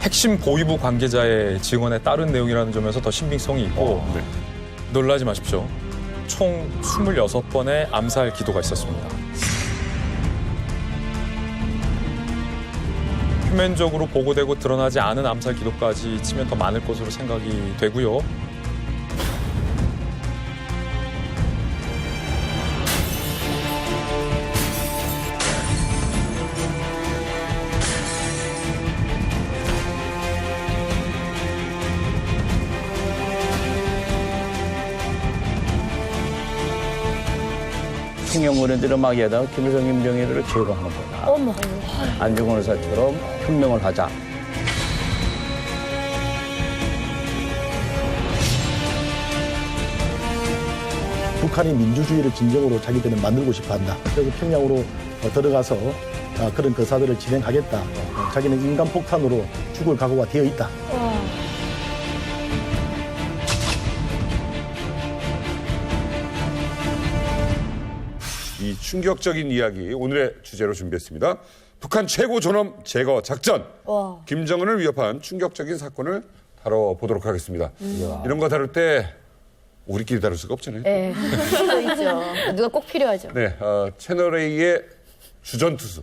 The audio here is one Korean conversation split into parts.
핵심 보위부 관계자의 증언에 따른 내용이라는 점에서 더 신빙성이 있고 놀라지 마십시오. 총 26번의 암살 기도가 있었습니다. 표면적으로 보고되고 드러나지 않은 암살 기도까지 치면 더 많을 것으로 생각이 되고요. 흉흉거리들을 막이하다가 김일성, 김정일을 제거하는 거다. 어머. 안중근 의사처럼 혁명을 하자. 북한이 민주주의를 진정으로 자기들은 만들고 싶어 한다. 그래서 평양으로 들어가서 그런 거사들을 진행하겠다. 자기는 인간폭탄으로 죽을 각오가 되어 있다. 이 충격적인 이야기 오늘의 주제로 준비했습니다. 북한 최고 존엄 제거 작전. 김정은을 위협한 충격적인 사건을 다뤄보도록 하겠습니다. 이런 거 다룰 때 우리끼리 다룰 수가 없잖아요. 네. 필요 있죠. 누가 꼭 필요하죠. 네, 채널A의 주전투수.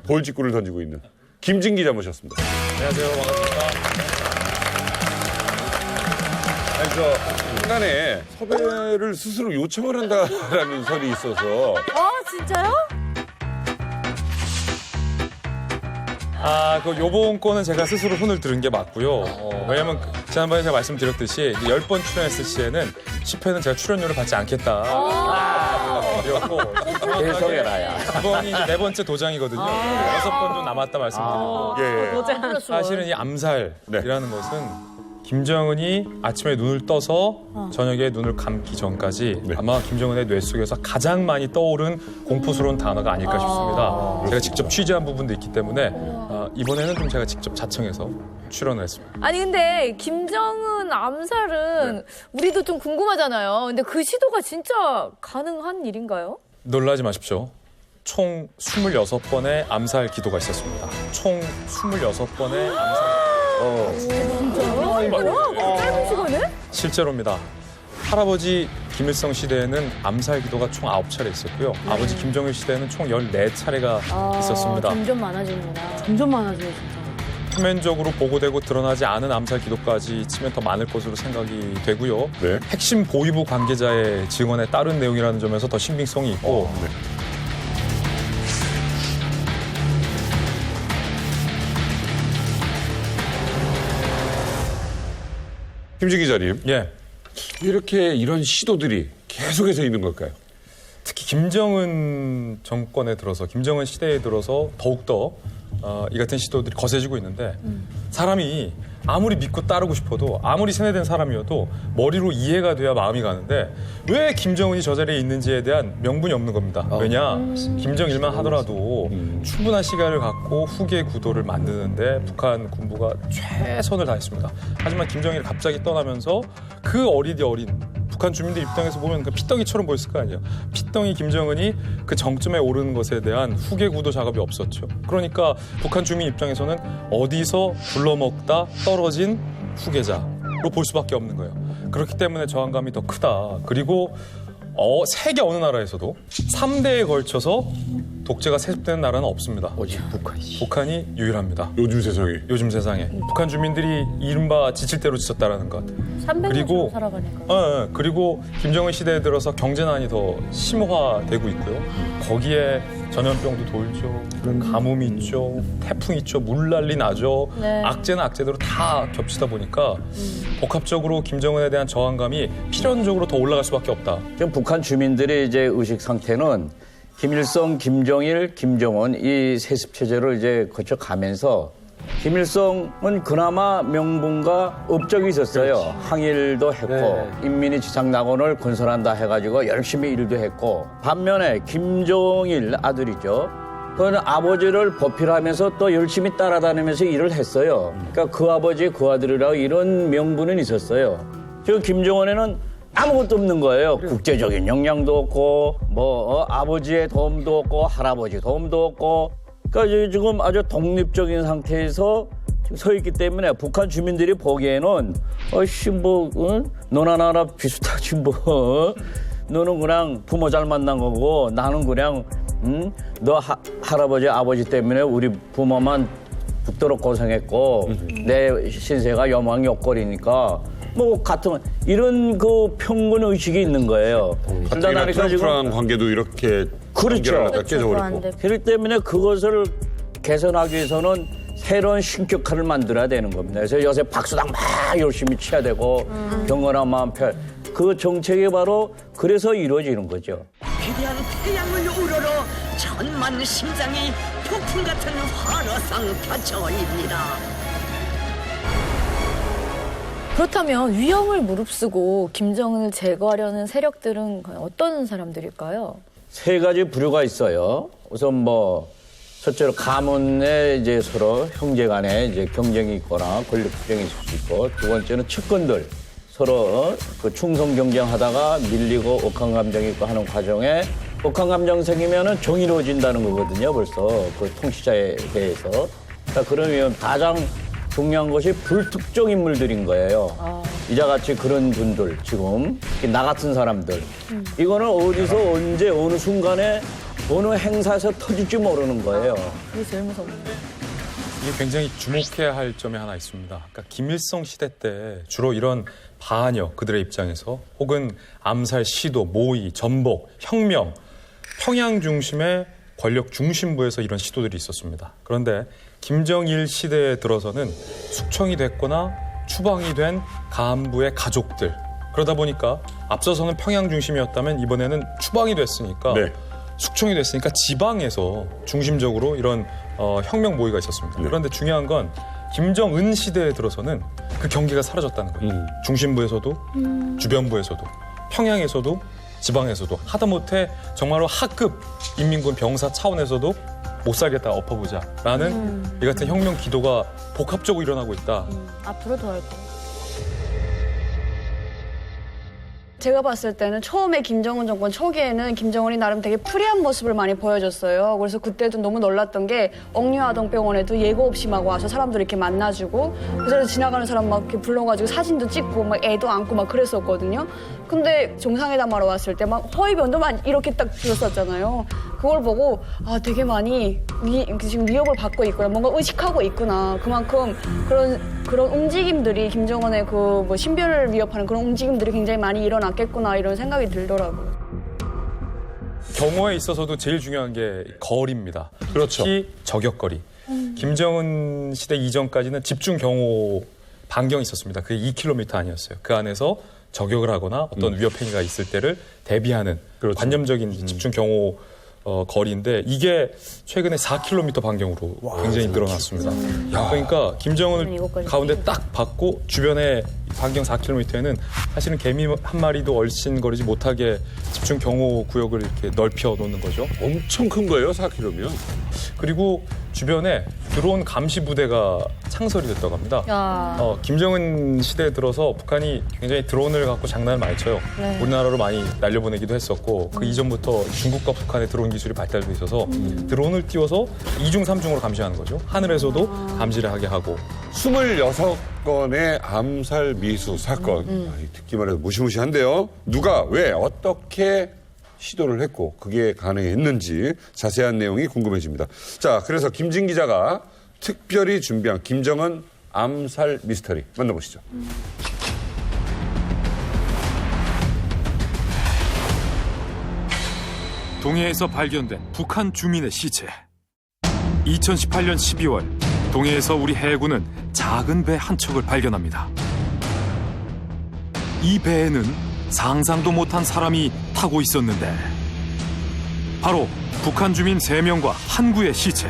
볼직구를 던지고 있는 김진 기자 모셨습니다. 안녕하세요. 반갑습니다. 아니, 중간에 섭외를 스스로 요청을 한다라는 설이 있어서. 진짜요? 요번 거는 제가 스스로 손을 들은 게 맞고요. 왜냐면 지난번에 제가 말씀드렸듯이 10번 출연했을 시에는 10회는 제가 출연료를 받지 않겠다. 드렸고 계속해라야. 이번이 이제 4번째 도장이거든요. 6번 좀 남았다 말씀드리고. 예. 사실은 이 암살이라는 것은 김정은이 아침에 눈을 떠서 저녁에 눈을 감기 전까지 아마 김정은의 뇌 속에서 가장 많이 떠오른 공포스러운 단어가 아닐까 싶습니다. 제가 직접 취재한 부분도 있기 때문에 이번에는 좀 제가 직접 자청해서 출연을 했습니다. 아니 근데 김정은 암살은 우리도 좀 궁금하잖아요. 근데 그 시도가 진짜 가능한 일인가요? 놀라지 마십시오. 총 26번의 암살 기도가 있었습니다. 총 26번의 암살. 짧은 시간에? 실제로입니다. 할아버지 김일성 시대에는 암살 기도가 총 9차례 있었고요. 아버지 김정일 시대에는 총 14차례가 있었습니다. 점점 많아지는구나. 점점 많아져요, 진짜. 표면적으로 보고되고 드러나지 않은 암살 기도까지 치면 더 많을 것으로 생각이 되고요. 네. 핵심 보위부 관계자의 증언에 따른 내용이라는 점에서 더 신빙성이 있고 김진 기자님, 예. 이렇게 이런 시도들이 계속해서 있는 걸까요? 특히 김정은 정권에 들어서 김정은 시대에 들어서 더욱더 이 같은 시도들이 거세지고 있는데 사람이 아무리 믿고 따르고 싶어도 아무리 세뇌된 사람이어도 머리로 이해가 돼야 마음이 가는데 왜 김정은이 저 자리에 있는지에 대한 명분이 없는 겁니다. 왜냐? 김정일만 하더라도 충분한 시간을 갖고 후계 구도를 만드는데 북한 군부가 최선을 다했습니다. 하지만 김정일이 갑자기 떠나면서 그 어린 북한 주민들 입장에서 보면 그 피덩이처럼 보였을 거 아니에요. 피덩이 김정은이 그 정점에 오르는 것에 대한 후계 구도 작업이 없었죠. 그러니까 북한 주민 입장에서는 어디서 굴러먹다 떨어진 후계자로 볼 수밖에 없는 거예요. 그렇기 때문에 저항감이 더 크다. 그리고 세계 어느 나라에서도 3대에 걸쳐서 독재가 세습되는 나라는 없습니다. 오직 북한이. 북한이 유일합니다. 요즘 세상에. 요즘 세상에. 북한 주민들이 이른바 지칠 대로 지쳤다라는 것. 300년 그리고 살아가니까. 그리고 김정은 시대에 들어서 경제난이 더 심화되고 있고요. 거기에 전염병도 돌죠. 가뭄이 있죠. 태풍 있죠. 물난리 나죠. 네. 악재는 악재대로 다 겹치다 보니까 복합적으로 김정은에 대한 저항감이 필연적으로 더 올라갈 수밖에 없다. 지금 북한 주민들의 이제 의식 상태는 김일성, 김정일, 김정은 이 세습 체제를 이제 거쳐 가면서 김일성은 그나마 명분과 업적이 있었어요. 항일도 했고 인민이 지상낙원을 건설한다 해가지고 열심히 일도 했고 반면에 김정일 아들이죠. 그는 아버지를 보필하면서 또 열심히 따라다니면서 일을 했어요. 그러니까 그 아버지, 그 아들이라고 이런 명분은 있었어요. 저 김정은에는 아무것도 없는 거예요. 국제적인 역량도 없고 아버지의 도움도 없고 할아버지 도움도 없고 그러니까 지금 아주 독립적인 상태에서 서 있기 때문에 북한 주민들이 보기에는 어씨 뭐 너나 나나 비슷하지 뭐 너는 그냥 부모 잘 만난 거고 나는 그냥 너 할아버지 아버지 때문에 우리 부모만 붙도록 고생했고 내 신세가 여망역거리니까 뭐 같은 이런 그 평균 의식이 있는 거예요. 간단하니까 트럼프랑 관계도 이렇게 그렇죠. 관계를 깨져버렸고. 그렇기 때문에 그것을 개선하기 위해서는 새로운 신격화를 만들어야 되는 겁니다. 그래서 요새 박수당 막 열심히 쳐야 되고 경건한 마음 그 정책이 바로 그래서 이루어지는 거죠. 위대한 태양을 우러러 천만 심장이 폭풍 같은 환호성 펼쳐올립니다. 그렇다면 위험을 무릅쓰고 김정은을 제거하려는 세력들은 과연 어떤 사람들일까요? 세 가지 부류가 있어요. 우선 뭐 첫째로 가문에 이제 서로 형제간에 이제 경쟁이 있거나 권력 투쟁이 있을 수 있고, 두 번째는 측근들 서로 그 충성 경쟁하다가 밀리고 억한 감정이 있고 하는 과정에 억한 감정 생기면은 정의로워진다는 거거든요. 벌써 그 통치자에 대해서. 그러니까 그러면 가장 중요한 것이 불특정 인물들인 거예요. 이자 같이 그런 분들 지금 나 같은 사람들 이거는 어디서 언제 어느 순간에 어느 행사에서 터질지 모르는 거예요. 그게 제일 무섭네요. 이게 굉장히 주목해야 할 점이 하나 있습니다. 그러니까 김일성 시대 때 주로 이런 반역 그들의 입장에서 혹은 암살 시도, 모의, 전복, 혁명, 평양 중심의 권력 중심부에서 이런 시도들이 있었습니다. 그런데 김정일 시대에 들어서는 숙청이 됐거나 추방이 된 간부의 가족들, 그러다 보니까 앞서서는 평양 중심이었다면 이번에는 추방이 됐으니까 네. 숙청이 됐으니까 지방에서 중심적으로 이런 혁명 모의가 있었습니다. 네. 그런데 중요한 건 김정은 시대에 들어서는 그 경계가 사라졌다는 거예요. 중심부에서도 주변부에서도 평양에서도 지방에서도 하다못해 정말로 하급 인민군 병사 차원에서도 못 살겠다 엎어보자라는 이 같은 혁명 기도가 복합적으로 일어나고 있다. 앞으로도 할 거예요. 제가 봤을 때는 처음에 김정은 정권 초기에는 김정은이 나름 되게 프리한 모습을 많이 보여줬어요. 그래서 그때도 너무 놀랐던 게 억류아동병원에도 예고 없이 막 와서 사람들 이렇게 만나주고 그래서 지나가는 사람 막 이렇게 불러가지고 사진도 찍고 막 애도 안고 막 그랬었거든요. 근데 정상회담하러 왔을 때 막 허위변도 많이 이렇게 딱 들었었잖아요. 그걸 보고 아 되게 많이 지금 위협을 받고 있구나, 뭔가 의식하고 있구나. 그만큼 그런 움직임들이 김정은의 그 뭐 신변을 위협하는 그런 움직임들이 굉장히 많이 일어났겠구나 이런 생각이 들더라고요. 경호에 있어서도 제일 중요한 게 거리입니다. 그렇죠. 특히 저격거리. 김정은 시대 이전까지는 집중 경호 반경이 있었습니다. 그게 2km 아니었어요. 그 안에서 저격을 하거나 어떤 위협 행위가 있을 때를 대비하는 그렇죠. 관념적인 집중 경호 거리인데 이게 최근에 4km 반경으로 굉장히 늘어났습니다. 그러니까 김정은을 이것까지 가운데 딱 받고 주변에 반경 4km에는 사실은 개미 한 마리도 얼씬거리지 못하게 집중 경호 구역을 이렇게 넓혀 놓는 거죠. 엄청 큰 거예요, 4km면. 그리고 주변에 드론 감시 부대가 창설이 됐다고 합니다. 야. 김정은 시대에 들어서 북한이 굉장히 드론을 갖고 장난을 많이 쳐요. 네. 우리나라로 많이 날려보내기도 했었고 그 이전부터 중국과 북한의 드론 기술이 발달돼 있어서 드론을 띄워서 2중, 3중으로 감시하는 거죠. 하늘에서도 감시를 하게 하고 26건의 암살 미수 사건. 듣기만 해도 무시무시한데요. 누가 왜 어떻게 시도를 했고 그게 가능했는지 자세한 내용이 궁금해집니다. 자, 그래서 김진 기자가 특별히 준비한 김정은 암살 미스터리 만나보시죠. 동해에서 발견된 북한 주민의 시체. 2018년 12월 동해에서 우리 해군은 작은 배 한 척을 발견합니다. 이 배에는 상상도 못한 사람이 타고 있었는데 바로 북한 주민 3명과 항구의 시체.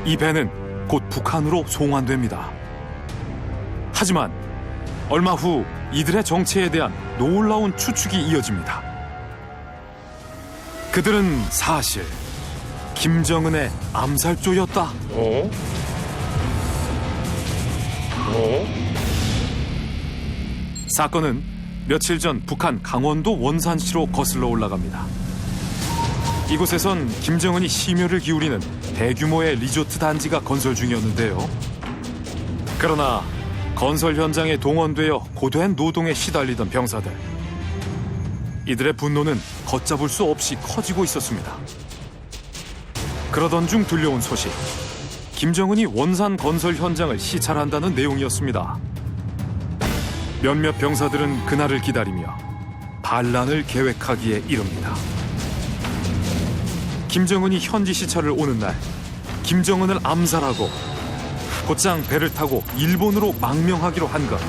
이 배는 곧 북한으로 송환됩니다. 하지만 얼마 후 이들의 정체에 대한 놀라운 추측이 이어집니다. 그들은 사실 김정은의 암살조였다. 사건은 며칠 전 북한 강원도 원산시로 거슬러 올라갑니다. 이곳에선 김정은이 심혈을 기울이는 대규모의 리조트 단지가 건설 중이었는데요. 그러나 건설 현장에 동원되어 고된 노동에 시달리던 병사들. 이들의 분노는 걷잡을 수 없이 커지고 있었습니다. 그러던 중 들려온 소식. 김정은이 원산 건설 현장을 시찰한다는 내용이었습니다. 몇몇 병사들은 그날을 기다리며 반란을 계획하기에 이릅니다. 김정은이 현지 시찰을 오는 날, 김정은을 암살하고 곧장 배를 타고 일본으로 망명하기로 한 것.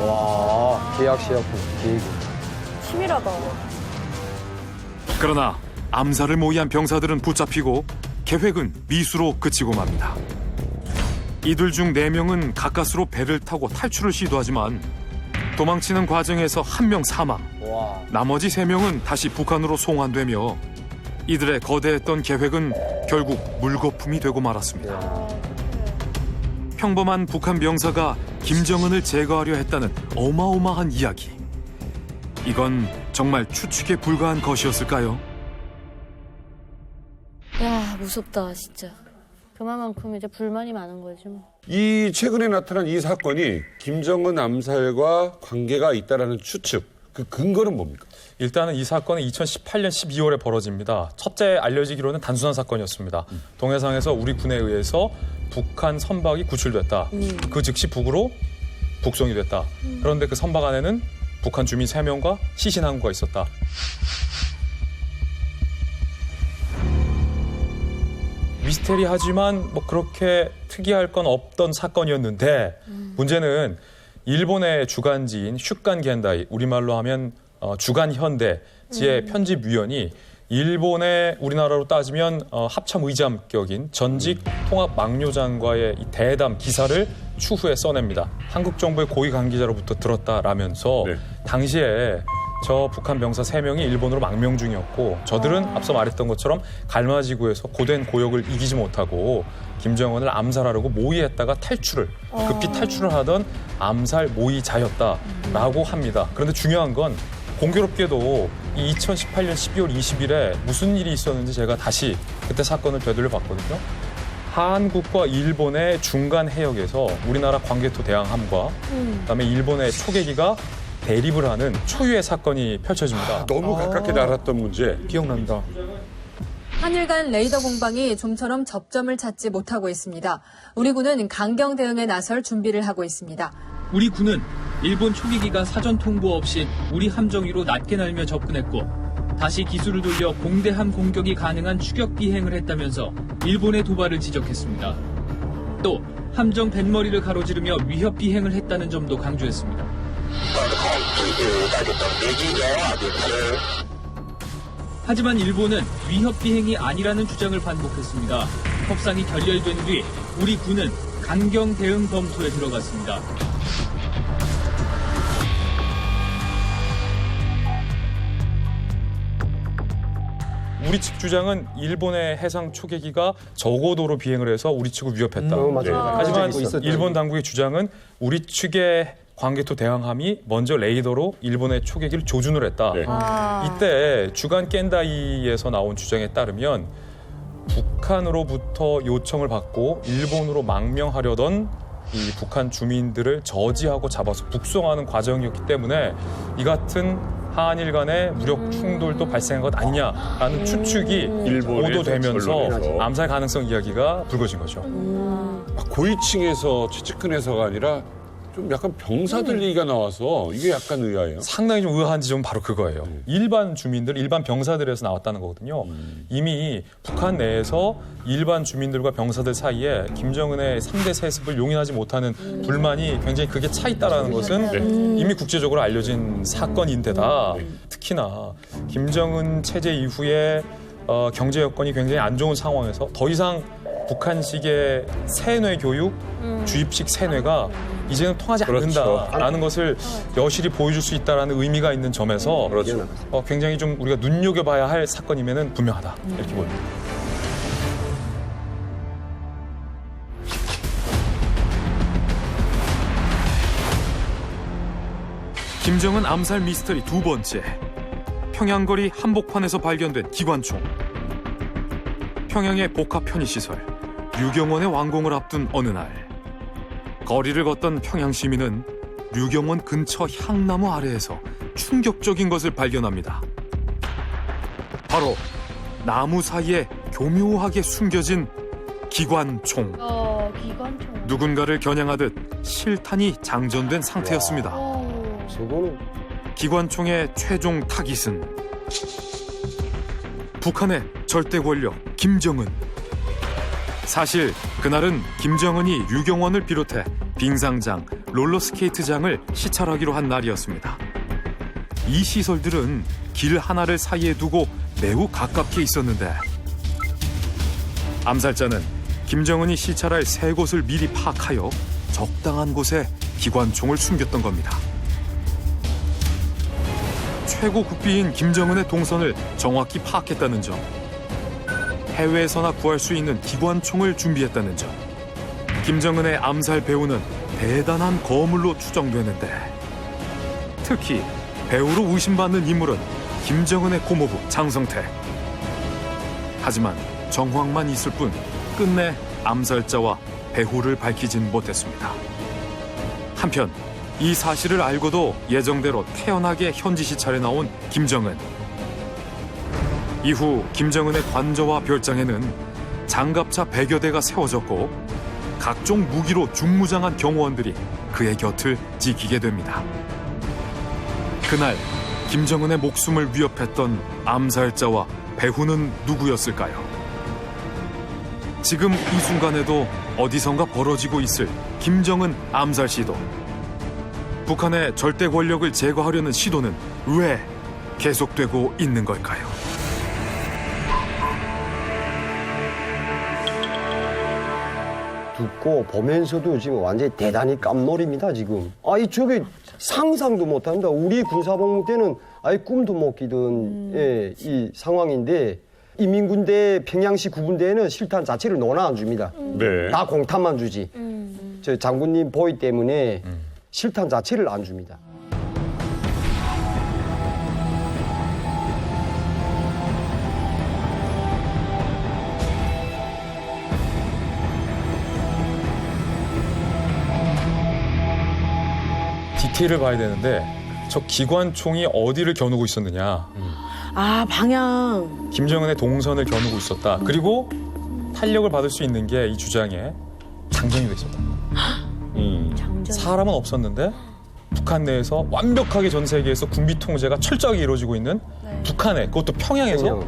와, 계약시였고, 계획이. 치밀하다. 그러나 암살을 모의한 병사들은 붙잡히고 계획은 미수로 그치고 맙니다. 이들 중 4명은 가까스로 배를 타고 탈출을 시도하지만 도망치는 과정에서 1명 사망, 와. 나머지 3명은 다시 북한으로 송환되며 이들의 거대했던 계획은 결국 물거품이 되고 말았습니다. 평범한 북한 병사가 김정은을 제거하려 했다는 어마어마한 이야기. 이건 정말 추측에 불과한 것이었을까요? 야, 무섭다, 진짜. 그만큼 이제 불만이 많은 거지 뭐. 이 최근에 나타난 이 사건이 김정은 암살과 관계가 있다라는 추측, 그 근거는 뭡니까? 일단은 이 사건은 2018년 12월에 벌어집니다. 첫째 알려지기로는 단순한 사건이었습니다. 동해상에서 우리 군에 의해서 북한 선박이 구출됐다. 그 즉시 북으로 북송이 됐다. 그런데 그 선박 안에는 북한 주민 3명과 시신 항구가 있었다. 미스테리하지만 뭐 그렇게 특이할 건 없던 사건이었는데 문제는 일본의 주간지인 슈간 겐다이, 우리말로 하면 주간 현대지의 편집위원이 일본의 우리나라로 따지면 합참 의장격인 전직 통합 막료장과의 이 대담 기사를 추후에 써냅니다. 한국 정부의 고위 관계자로부터 들었다라면서 네. 당시에 저 북한 병사 3명이 일본으로 망명 중이었고 저들은 앞서 말했던 것처럼 갈마지구에서 고된 고역을 이기지 못하고 김정은을 암살하려고 모의했다가 급히 탈출을 하던 암살 모의자였다라고 합니다. 그런데 중요한 건 공교롭게도 이 2018년 12월 20일에 무슨 일이 있었는지 제가 다시 그때 사건을 되돌려 봤거든요. 한국과 일본의 중간 해역에서 우리나라 광개토 대항함과 그다음에 일본의 초계기가 대립을 하는 초유의 사건이 펼쳐집니다. 너무 가깝게 날았던 문제. 기억난다. 한일 간 레이더 공방이 좀처럼 접점을 찾지 못하고 있습니다. 우리 군은 강경 대응에 나설 준비를 하고 있습니다. 우리 군은 일본 초계기가 사전 통보 없이 우리 함정 위로 낮게 날며 접근했고 다시 기술을 돌려 공대함 공격이 가능한 추격 비행을 했다면서 일본의 도발을 지적했습니다. 또 함정 뱃머리를 가로지르며 위협 비행을 했다는 점도 강조했습니다. 하지만 일본은 위협 비행이 아니라는 주장을 반복했습니다. 협상이 결렬된 뒤 우리 군은 강경 대응 검토에 들어갔습니다. 우리 측 주장은 일본의 해상 초계기가 저고도로 비행을 해서 우리 측을 위협했다. 하지만 일본 당국의 주장은 우리 측의 광개토 대항함이 먼저 레이더로 일본의 초계기를 조준을 했다. 네. 이때 주간 깬다이에서 나온 주장에 따르면 북한으로부터 요청을 받고 일본으로 망명하려던 이 북한 주민들을 저지하고 잡아서 북송하는 과정이었기 때문에 이 같은 한일 간의 무력 충돌도 발생한 것 아니냐라는 추측이 보도되면서 암살 가능성 이야기가 불거진 거죠. 고위층에서 최측근 해서가 아니라 좀 약간 병사들 얘기가 나와서 이게 약간 의아해요. 상당히 좀 의아한 지점은 바로 그거예요. 일반 주민들, 일반 병사들에서 나왔다는 거거든요. 이미 북한 내에서 일반 주민들과 병사들 사이에 김정은의 3대 세습을 용인하지 못하는 불만이 굉장히 크게 차 있다는 것은 이미 국제적으로 알려진 사건인데다 특히나 김정은 체제 이후에 경제 여건이 굉장히 안 좋은 상황에서 더 이상 북한식의 세뇌 교육, 주입식 세뇌가 이제는 통하지 않는다라는 것을 여실히 보여줄 수 있다는 의미가 있는 점에서 굉장히 좀 우리가 눈여겨봐야 할 사건임에는 분명하다 이렇게 보입니다. 김정은 암살 미스터리 2번째. 평양거리 한복판에서 발견된 기관총. 평양의 복합 편의시설, 류경원의 완공을 앞둔 어느 날, 거리를 걷던 평양 시민은 류경원 근처 향나무 아래에서 충격적인 것을 발견합니다. 바로 나무 사이에 교묘하게 숨겨진 기관총. 기관총. 누군가를 겨냥하듯 실탄이 장전된 상태였습니다. 저거는 기관총의 최종 타깃은 북한의 절대 권력 김정은. 사실 그날은 김정은이 류경원을 비롯해 빙상장, 롤러스케이트장을 시찰하기로 한 날이었습니다. 이 시설들은 길 하나를 사이에 두고 매우 가깝게 있었는데 암살자는 김정은이 시찰할 세 곳을 미리 파악하여 적당한 곳에 기관총을 숨겼던 겁니다. 최고 국비인 김정은의 동선을 정확히 파악했다는 점, 해외에서나 구할 수 있는 기관총을 준비했다는 점, 김정은의 암살 배후는 대단한 거물로 추정되는데, 특히 배후로 의심받는 인물은 김정은의 고모부 장성택. 하지만 정황만 있을 뿐 끝내 암살자와 배후를 밝히진 못했습니다. 한편 이 사실을 알고도 예정대로 태연하게 현지 시찰에 나온 김정은. 이후 김정은의 관저와 별장에는 장갑차 100여 대가 세워졌고 각종 무기로 중무장한 경호원들이 그의 곁을 지키게 됩니다. 그날 김정은의 목숨을 위협했던 암살자와 배후는 누구였을까요? 지금 이 순간에도 어디선가 벌어지고 있을 김정은 암살 시도. 북한의 절대 권력을 제거하려는 시도는 왜 계속되고 있는 걸까요? 듣고 보면서도 지금 완전히 대단히 깜놀입니다, 지금. 아이, 저게 상상도 못 합니다. 우리 군사복무 때는 아예 꿈도 못 끼던 이 상황인데, 인민군대 평양시 구분대에는 실탄 자체를 논아 안 줍니다. 네. 다 공탄만 주지. 저 장군님 보위 때문에 실탄 자체를 안 줍니다. 디테일을 봐야 되는데 저 기관총이 어디를 겨누고 있었느냐. 아, 방향. 김정은의 동선을 겨누고 있었다. 그리고 탄력을 받을 수 있는 게 이 주장에 장전이 돼 있었다. 사람은 없었는데 북한 내에서 완벽하게 전 세계에서 군비 통제가 철저하게 이루어지고 있는 북한에, 그것도 평양에서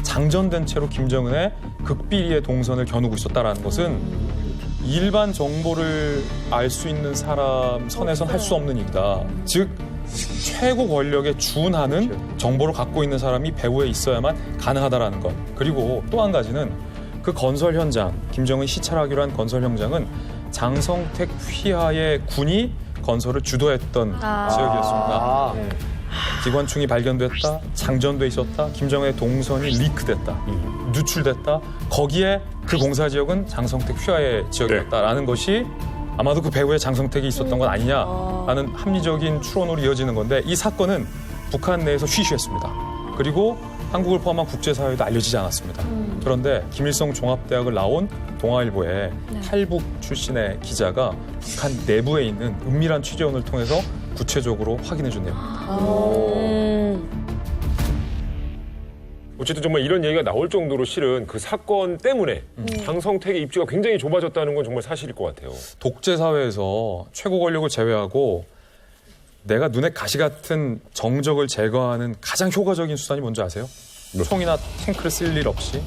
장전된 채로 김정은의 극비리의 동선을 겨누고 있었다라는 것은 일반 정보를 알 수 있는 사람 선에선 할 수 없는 일이다. 즉 최고 권력에 준하는 정보를 갖고 있는 사람이 배후에 있어야만 가능하다라는 것. 그리고 또 한 가지는 그 건설 현장, 김정은이 시찰하기로 한 건설 현장은 장성택 휘하의 군이 건설을 주도했던 지역이었습니다. 기관총이 발견됐다, 장전돼 있었다, 김정은의 동선이 리크됐다, 누출됐다. 거기에 그 공사 지역은 장성택 휘하의 지역이었다라는 것이 아마도 그 배후에 장성택이 있었던 건 아니냐라는 합리적인 추론으로 이어지는 건데, 이 사건은 북한 내에서 쉬쉬했습니다. 그리고 한국을 포함한 국제사회에도 알려지지 않았습니다. 그런데 김일성 종합대학을 나온 동아일보의 탈북 출신의 기자가 북한 내부에 있는 은밀한 취재원을 통해서 구체적으로 확인해준 내용입니다. 어쨌든 정말 이런 얘기가 나올 정도로 실은 그 사건 때문에 장성택의 입지가 굉장히 좁아졌다는 건 정말 사실일 것 같아요. 독재 사회에서 최고 권력을 제외하고 내가 눈에 가시 같은 정적을 제거하는 가장 효과적인 수단이 뭔지 아세요? 총이나 탱크를 쓸 일 없이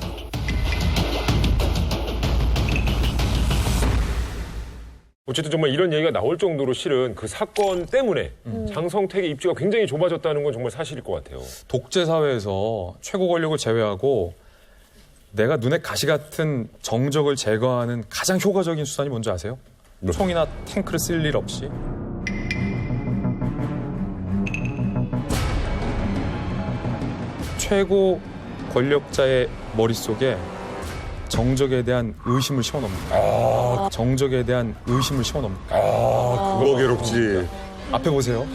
어쨌든 정말 이런 얘기가 나올 정도로 실은 그 사건 때문에 장성택의 입지가 굉장히 좁아졌다는 건 정말 사실일 것 같아요. 독재 사회에서 최고 권력을 제외하고 내가 눈에 가시 같은 정적을 제거하는 가장 효과적인 수단이 뭔지 아세요? 총이나 탱크를 쓸 일 없이 최고 권력자의 머릿속에 정적에 대한 의심을 심어넣습니다. 정적에 대한 의심을 심어넣습니다. 그거 괴롭지. 앞에 보세요.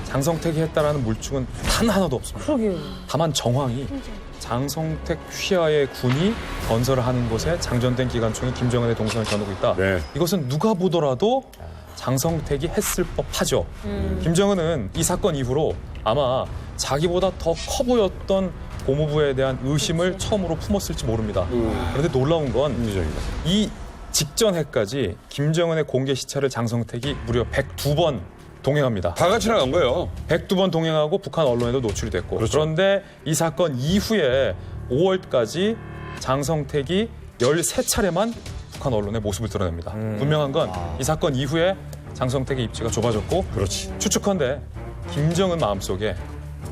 장성택이 했다라는 물증은 단 하나도 없습니다. 그러게요. 다만 정황이 장성택 휘하의 군이 건설을 하는 곳에 장전된 기관총이 김정은의 동선을 겨누고 있다. 네. 이것은 누가 보더라도 장성택이 했을 법하죠. 김정은은 이 사건 이후로 아마 자기보다 더 커 보였던 고모부에 대한 의심을 처음으로 품었을지 모릅니다. 그런데 놀라운 건 이 직전 해까지 김정은의 공개 시찰을 장성택이 무려 102번 동행합니다. 다 같이 나간 거예요. 102번 동행하고 북한 언론에도 노출이 됐고. 그렇죠. 그런데 이 사건 이후에 5월까지 장성택이 13차례만 북한 언론의 모습을 드러냅니다. 분명한 건 이 사건 이후에 장성택의 입지가 좁아졌고 그렇지. 추측컨대 김정은 마음속에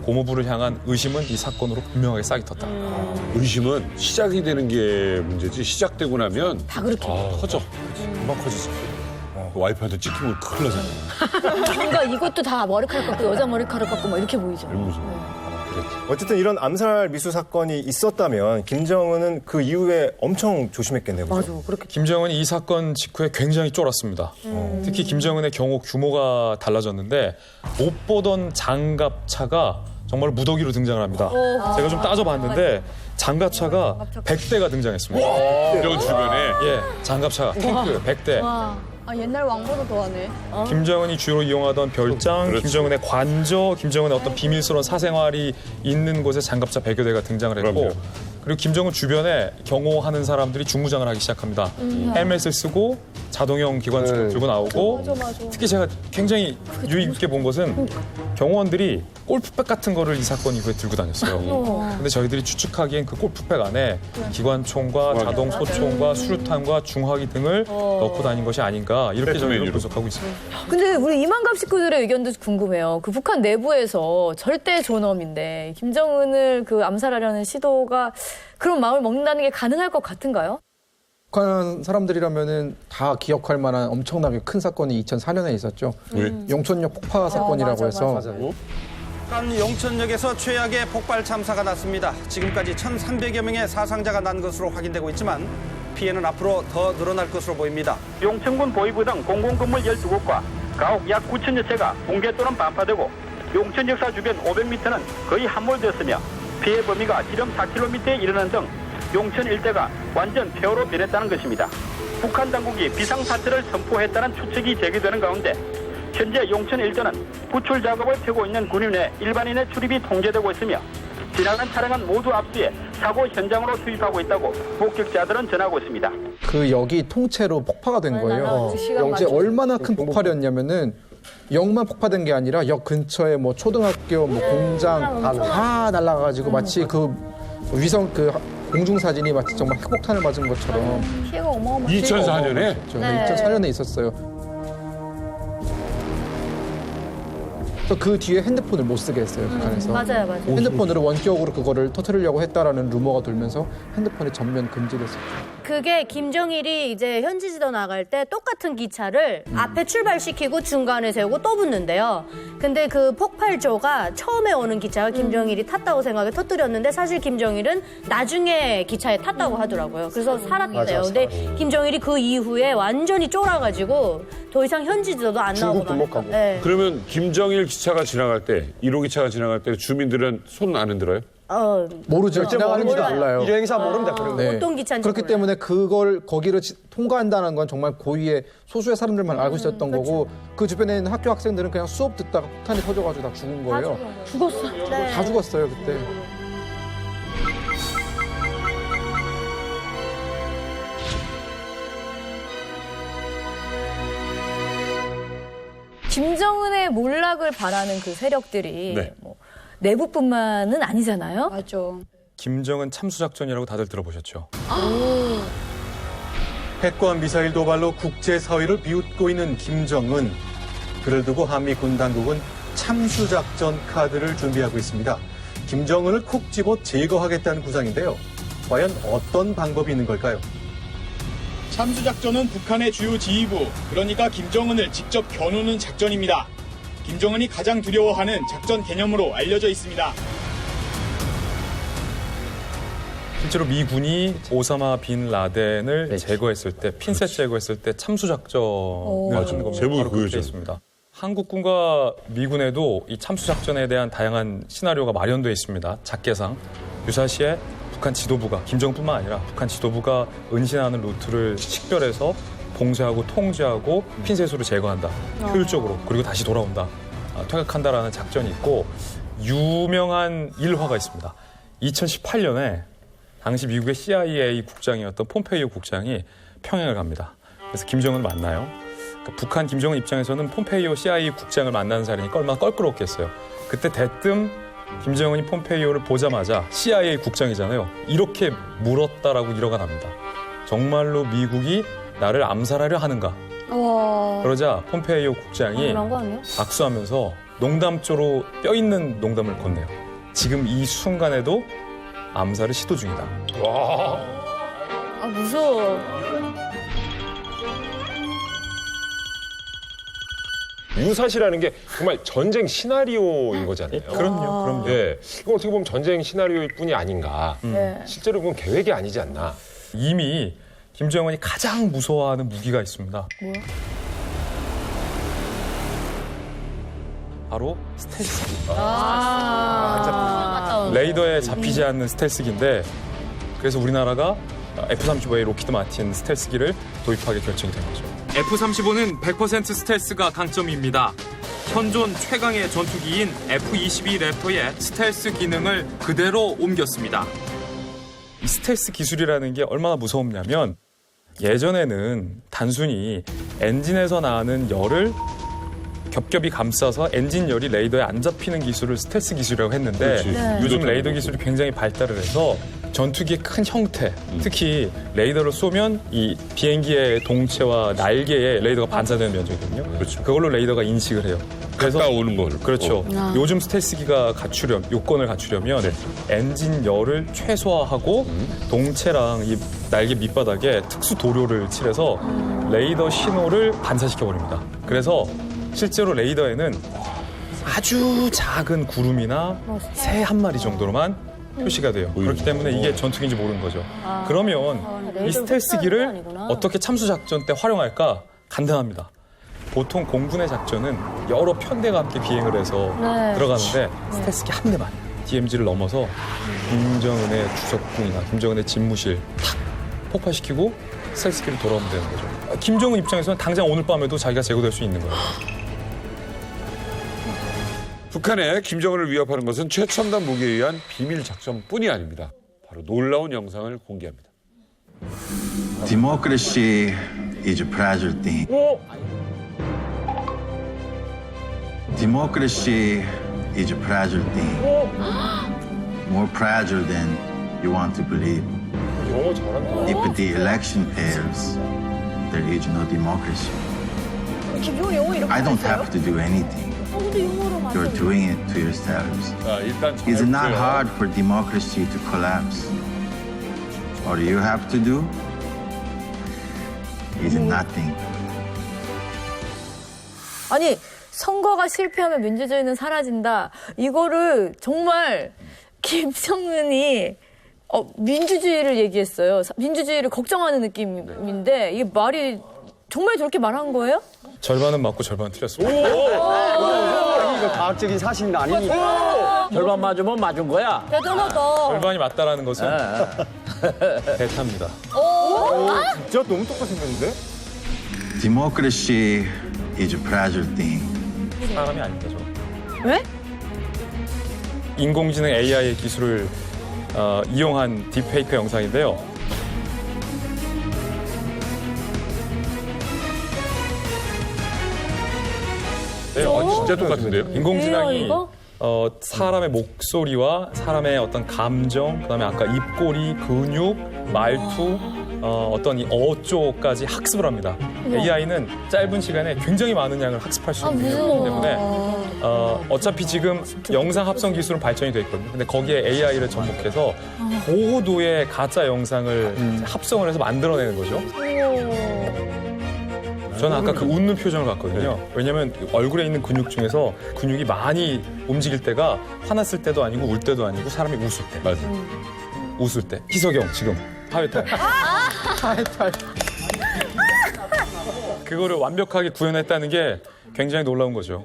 고모부를 향한 의심은 이 사건으로 분명하게 싹이 텄다. 의심은 시작이 되는 게 문제지 시작되고 나면 다 그렇게. 커져. 금방 커지지. 와이프한테 찍히면 큰일 나잖아. 뭔가 이것도 다 머리카락 같고 여자 머리카락 같고 막 이렇게 보이죠. 어쨌든 이런 암살 미수 사건이 있었다면 김정은은 그 이후에 엄청 조심했겠네요. 그죠? 맞아, 그렇게. 김정은이 이 사건 직후에 굉장히 쫄았습니다. 특히 김정은의 경호 규모가 달라졌는데 못 보던 장갑차가 정말 무더기로 등장을 합니다. 제가 좀 따져봤는데 장갑차가 100대가 등장했습니다. 이런 주변에 예, 장갑차, 탱크 100대. 아, 옛날 왕보다 더하네. 김정은이 주로 이용하던 별장, 그렇지. 김정은의 관저, 김정은의 어떤 비밀스러운 사생활이 있는 곳에 장갑차 100여 대가 등장을 했고 그럼요. 그리고 김정은 주변에 경호하는 사람들이 중무장을 하기 시작합니다. 헬멧을 쓰고 자동형 기관총을 들고 나오고 특히 제가 굉장히 유의 깊게 본 것은 경호원들이 골프백 같은 거를 이 사건 이후에 들고 다녔어요. 근데 저희들이 추측하기엔 그 골프백 안에 기관총과 자동 소총과 수류탄과 중화기 등을 넣고 다닌 것이 아닌가 이렇게 저희는 분석하고 있습니다. 근데 우리 이만갑 식구들의 의견도 궁금해요. 그 북한 내부에서 절대 존엄인데 김정은을 그 암살하려는 시도가 그런 마음을 먹는다는 게 가능할 것 같은가요? 북한 사람들이라면은 다 기억할 만한 엄청나게 큰 사건이 2004년에 있었죠. 용천역 폭파 사건이라고 해서 북한 용천역에서 최악의 폭발 참사가 났습니다. 지금까지 1,300여 명의 사상자가 난 것으로 확인되고 있지만 피해는 앞으로 더 늘어날 것으로 보입니다. 용천군 보이부 등 공공건물 12곳과 가옥 약 9천여 채가 붕괴 또는 반파되고 용천 역사 주변 500m는 거의 함몰되었으며 피해 범위가 지름 4km에 이르는 등 용천 일대가 완전 폐허로 변했다는 것입니다. 북한 당국이 비상사태를 선포했다는 추측이 제기되는 가운데 현재 용천 일대는 구출 작업을 펴고 있는 군인 외 일반인의 출입이 통제되고 있으며 지나간 차량은 모두 압수해 사고 현장으로 투입하고 있다고 목격자들은 전하고 있습니다. 그 역이 통째로 폭파가 된 거예요. 시간 이제 맞춰서. 얼마나 큰 폭발이었냐면은 역만 폭파된 게 아니라 역 근처에 뭐 초등학교, 뭐 공장 다 날아가가지고 마치 그 위성 그 공중 사진이 마치 정말 핵폭탄을 맞은 것처럼 피해가 어마어마해. 2004년에 네. 2004년에 있었어요. 그래서 그 뒤에 핸드폰을 못 쓰게 했어요, 북한에서. 맞아요. 핸드폰으로 원격으로 그거를 터뜨리려고 했다라는 루머가 돌면서 핸드폰이 전면 금지됐었죠. 그게 김정일이 이제 현지지도 나갈 때 똑같은 기차를 앞에 출발시키고 중간에 세우고 또 붙는데요. 근데 그 폭발조가 처음에 오는 기차가 김정일이 탔다고 생각해 터뜨렸는데 사실 김정일은 나중에 기차에 탔다고 하더라고요. 그래서 살았대요. 근데 김정일이 그 이후에 완전히 쫄아가지고 더 이상 현지지도도 안 나오고 중국도 못 가고. 네. 그러면 김정일 기차가 지나갈 때 1호 기차가 지나갈 때 주민들은 손 안 흔들어요? 모르죠. 지나가는지도 몰라요. 이 행사 모릅니다. 그런 거. 어떤 기차인지 그렇기 몰라요. 때문에 그걸 거기를 통과한다는 건 정말 고위의 소수의 사람들만 알고 있었던 거고 그 주변에 있는 학교 학생들은 그냥 수업 듣다가 폭탄이 터져가지고 다 죽은 거예요. 죽었어. 다 죽었어요 그때. 김정은의 몰락을 바라는 그 세력들이 네. 뭐 내부뿐만은 아니잖아요. 맞아. 김정은 참수작전이라고 다들 들어보셨죠? 핵과 미사일 도발로 국제사회를 비웃고 있는 김정은. 그를 두고 한미 군 당국은 참수작전 카드를 준비하고 있습니다. 김정은을 콕 집어 제거하겠다는 구상인데요. 과연 어떤 방법이 있는 걸까요? 참수작전은 북한의 주요 지휘부, 그러니까 김정은을 직접 겨누는 작전입니다. 김정은이 가장 두려워하는 작전 개념으로 알려져 있습니다. 실제로 미군이 오사마 빈 라덴을 제거했을 때, 핀셋 제거했을 때 참수작전을 하는 겁니다. 제목이 바로 그렇게 그거죠. 있습니다. 한국군과 미군에도 이 참수작전에 대한 다양한 시나리오가 마련되어 있습니다. 작계상. 유사시에 북한 지도부가, 김정뿐만 아니라 북한 지도부가 은신하는 루트를 식별해서 봉쇄하고 통제하고 핀셋으로 제거한다. 효율적으로. 그리고 다시 돌아온다. 퇴각한다라는 작전이 있고 유명한 일화가 있습니다. 2018년에 당시 미국의 CIA 국장이었던 폼페이오 국장이 평양을 갑니다. 그래서 김정은을 만나요. 그러니까 북한 김정은 입장에서는 pom페이오 CIA 국장을 만나는 자리니까 얼마나 껄끄럽겠어요. 그때 대뜸 김정은이 폼페이오를 보자마자 CIA 국장이잖아요. 이렇게 물었다라고 일화가 납니다. 정말로 미국이 나를 암살하려 하는가? 그러자 폼페이오 국장이 박수하면서 농담조로 뼈 있는 농담을 건네요. 지금 이 순간에도 암살을 시도 중이다. 와. 아, 무서워. 유사시라는 게 정말 전쟁 시나리오인 거잖아요. 그럼요. 네. 이거 어떻게 보면 전쟁 시나리오일 뿐이 아닌가. 실제로 그건 계획이 아니지 않나. 이미 김정은이 가장 무서워하는 무기가 있습니다. 뭐야? 바로 스텔스기. 아, 레이더에 잡히지 않는 스텔스기인데 그래서 우리나라가 F-35의 로키드 마틴 스텔스기를 도입하게 결정이 된 거죠. F-35는 100% 스텔스가 강점입니다. 현존 최강의 전투기인 F-22 래퍼의 스텔스 기능을 그대로 옮겼습니다. 이 스텔스 기술이라는 게 얼마나 무서웠냐면 예전에는 단순히 엔진에서 나는 열을 겹겹이 감싸서 엔진 열이 레이더에 안 잡히는 기술을 스텔스 기술이라고 했는데 요즘 레이더 기술이 굉장히 발달을 해서 전투기의 큰 형태, 특히 레이더를 쏘면 이 비행기의 동체와 날개에 레이더가 반사되는 면적이거든요. 그렇죠. 그걸로 레이더가 인식을 해요. 그래서 오는 걸. 그렇죠. 요즘 스텔스기가 요건을 갖추려면 엔진 열을 최소화하고 동체랑 이 날개 밑바닥에 특수 도료를 칠해서 레이더 신호를 반사시켜 버립니다. 그래서 실제로 레이더에는 아주 작은 구름이나 새 한 마리 정도로만 표시가 돼요. 그렇기 때문에 이게 전투기인지 모르는 거죠. 그러면 이 스텔스기를 어떻게 참수작전 때 활용할까? 간단합니다. 보통 공군의 작전은 여러 편대가 함께 비행을 해서 들어가는데 스텔스기 한 대만 DMZ를 넘어서 김정은의 주석궁이나 김정은의 집무실 탁 폭파시키고 스텔스기를 돌아오면 되는 거죠. 김정은 입장에서는 당장 오늘 밤에도 자기가 제거될 수 있는 거예요. 북한의 김정은을 위협하는 것은 최첨단 무기에 의한 비밀 작전뿐이 아닙니다. 바로 놀라운 영상을 공개합니다. Democracy is a fragile thing. Democracy is a fragile thing. More fragile than you want to believe. 영어 잘한다. If the election fails, there is no democracy. 김정은 영어 이렇게 I don't have to do anything. You're doing it to yourselves. 일단 It's not hard for democracy to collapse. All you have to do is nothing. 아니 선거가 실패하면 민주주의는 사라진다. 이거를 정말 김정은이 민주주의를 얘기했어요. 민주주의를 걱정하는 느낌인데 이게 말이 정말 저렇게 말한 거예요? 절반은 맞고 절반은 틀렸습니다. 이거 과학적인 사실은 아니니까. 절반 맞으면 맞은 거야. 대단하다. 절반이 맞다라는 것은 대타입니다. 진짜 너무 똑같이 생겼는데? Democracy is a fragile thing. 사람이 아닙니다, 저. 왜? 인공지능 AI 기술을 이용한 딥페이크 영상인데요. 네, 진짜 똑같은데요? 인공지능이 사람의 목소리와 사람의 어떤 감정, 그다음에 아까 입꼬리, 근육, 말투, 어떤 이 쪽까지 학습을 합니다. AI는 짧은 시간에 굉장히 많은 양을 학습할 수 있기 때문에 어차피 지금 영상 합성 기술은 발전이 돼 있거든요. 근데 거기에 AI를 접목해서 고도의 가짜 영상을 합성을 해서 만들어내는 거죠. 저는 아까 그 웃는 표정을 봤거든요. 왜냐면 얼굴에 있는 근육 중에서 근육이 많이 움직일 때가 화났을 때도 아니고 울 때도 아니고 사람이 웃을 때. 맞아. 웃을 때. 희석형 지금 하회탈. 하회탈. 그거를 완벽하게 구현했다는 게 굉장히 놀라운 거죠.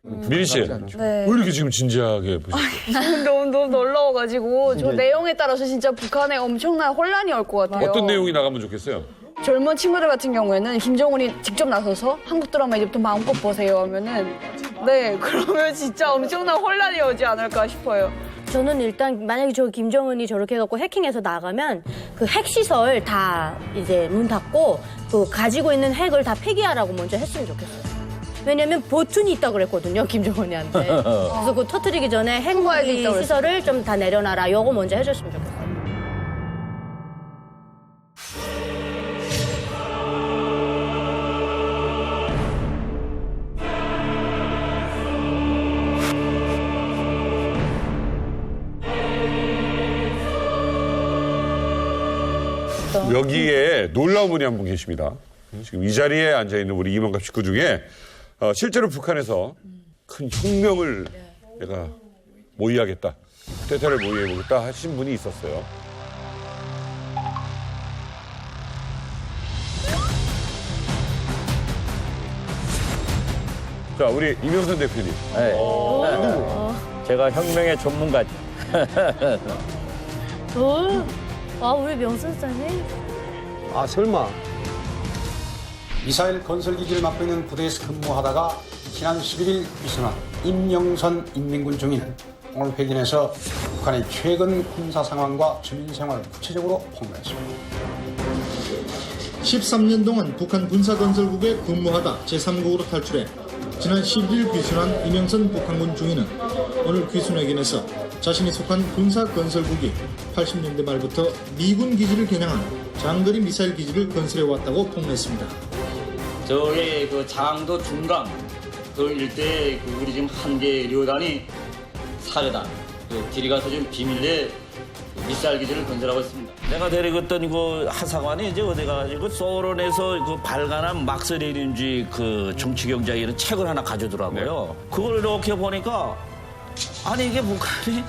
미리 씨, 네. 왜 이렇게 지금 진지하게 보셨어요? 너무 놀라워가지고 저 네. 내용에 따라서 진짜 북한에 엄청난 혼란이 올 것 같아요. 어떤 내용이 나가면 좋겠어요? 젊은 친구들 같은 경우에는 김정은이 직접 나서서 한국 드라마 이제부터 마음껏 보세요 하면은 네 그러면 진짜 엄청난 혼란이 오지 않을까 싶어요. 저는 일단 만약에 저 김정은이 저렇게 해갖고 해킹해서 나가면 그 핵시설 다 이제 문 닫고 그 가지고 있는 핵을 다 폐기하라고 먼저 했으면 좋겠어요. 왜냐면 버튼이 있다 그랬거든요, 김정은이한테. 그래서 그 터뜨리기 전에 핵무기 시설을 좀 다 내려놔라. 요거 먼저 해줬으면 좋겠어요. 여기에 놀라운 분이 한 분 계십니다. 지금 이 자리에 앉아있는 우리 이만갑 식구 중에 실제로 북한에서 큰 혁명을 내가 모의하겠다, 쿠데타를 모의해보겠다 하신 분이 있었어요. 자, 우리 이명선 대표님. 네. 제가 혁명의 전문가죠. 우리 명선사님. 아, 설마. 미사일 건설기지를 맡고 있는 부대에서 근무하다가 지난 11일 위선한 임영선 인민군 중위는 오늘 회견에서 북한의 최근 군사 상황과 주민 생활을 구체적으로 폭로했습니다. 13년 동안 북한 군사건설국에 근무하다 제3국으로 탈출해 지난 11일 귀순한 이명선 북한군 중위는 오늘 귀순회견에서 자신이 속한 군사건설국이 80년대 말부터 미군 기지를 겨냥한 장거리 미사일 기지를 건설해왔다고 폭로했습니다. 저기 그 장도 중강 그 일대에 그 우리 지금 한개 료단이 사려단 그 길이 가서 지금 비밀리에 미사일 기지를 건설하고 있습니다. 내가 데려갔던 그 하사관이 이제 어디 가가지고 소련에서 그 발간한 막스 레닌주의 그 정치 경제 이런 책을 하나 가져더라고요. 그걸 이렇게 보니까 아니 이게 북한이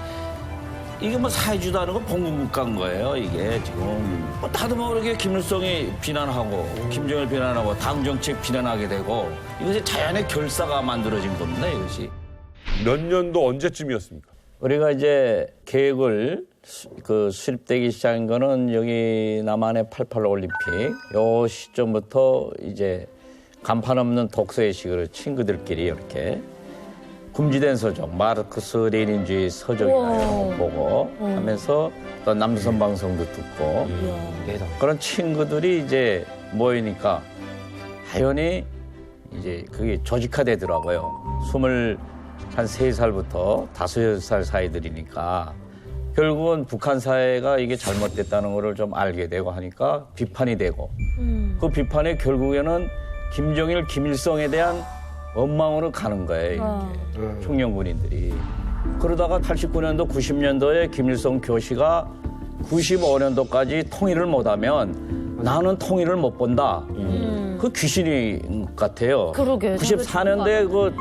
이게 뭐 사회주의라는 건 봉건국가인 거예요. 이게 지금 뭐 다들 모르게 김일성이 비난하고 김정일 비난하고 당 정책 비난하게 되고 이것이 자연의 결사가 만들어진 겁니다. 이것이. 몇 년도 언제쯤이었습니까? 우리가 이제 계획을 그 수립되기 시작한 거는 여기 남한의 88 올림픽 요 시점부터 이제 간판 없는 독서의식으로 친구들끼리 이렇게 금지된 서적, 마르크스 레닌주의 서적이나 이런 거 보고 하면서 또 남선 방송도 듣고 그런 친구들이 이제 모이니까 하연히 이제 그게 조직화되더라고요. 23살부터 5살 사이들이니까 결국은 북한 사회가 이게 잘못됐다는 거를 좀 알게 되고 하니까 비판이 되고 그 비판이 결국에는 김정일, 김일성에 대한 원망으로 가는 거예요. 이렇게. 청년군인들이. 그러다가 89년도, 90년도에 김일성 교시가 95년도까지 통일을 못하면 나는 통일을 못 본다. 그 귀신이 같아요. 그러게. 94년도에 그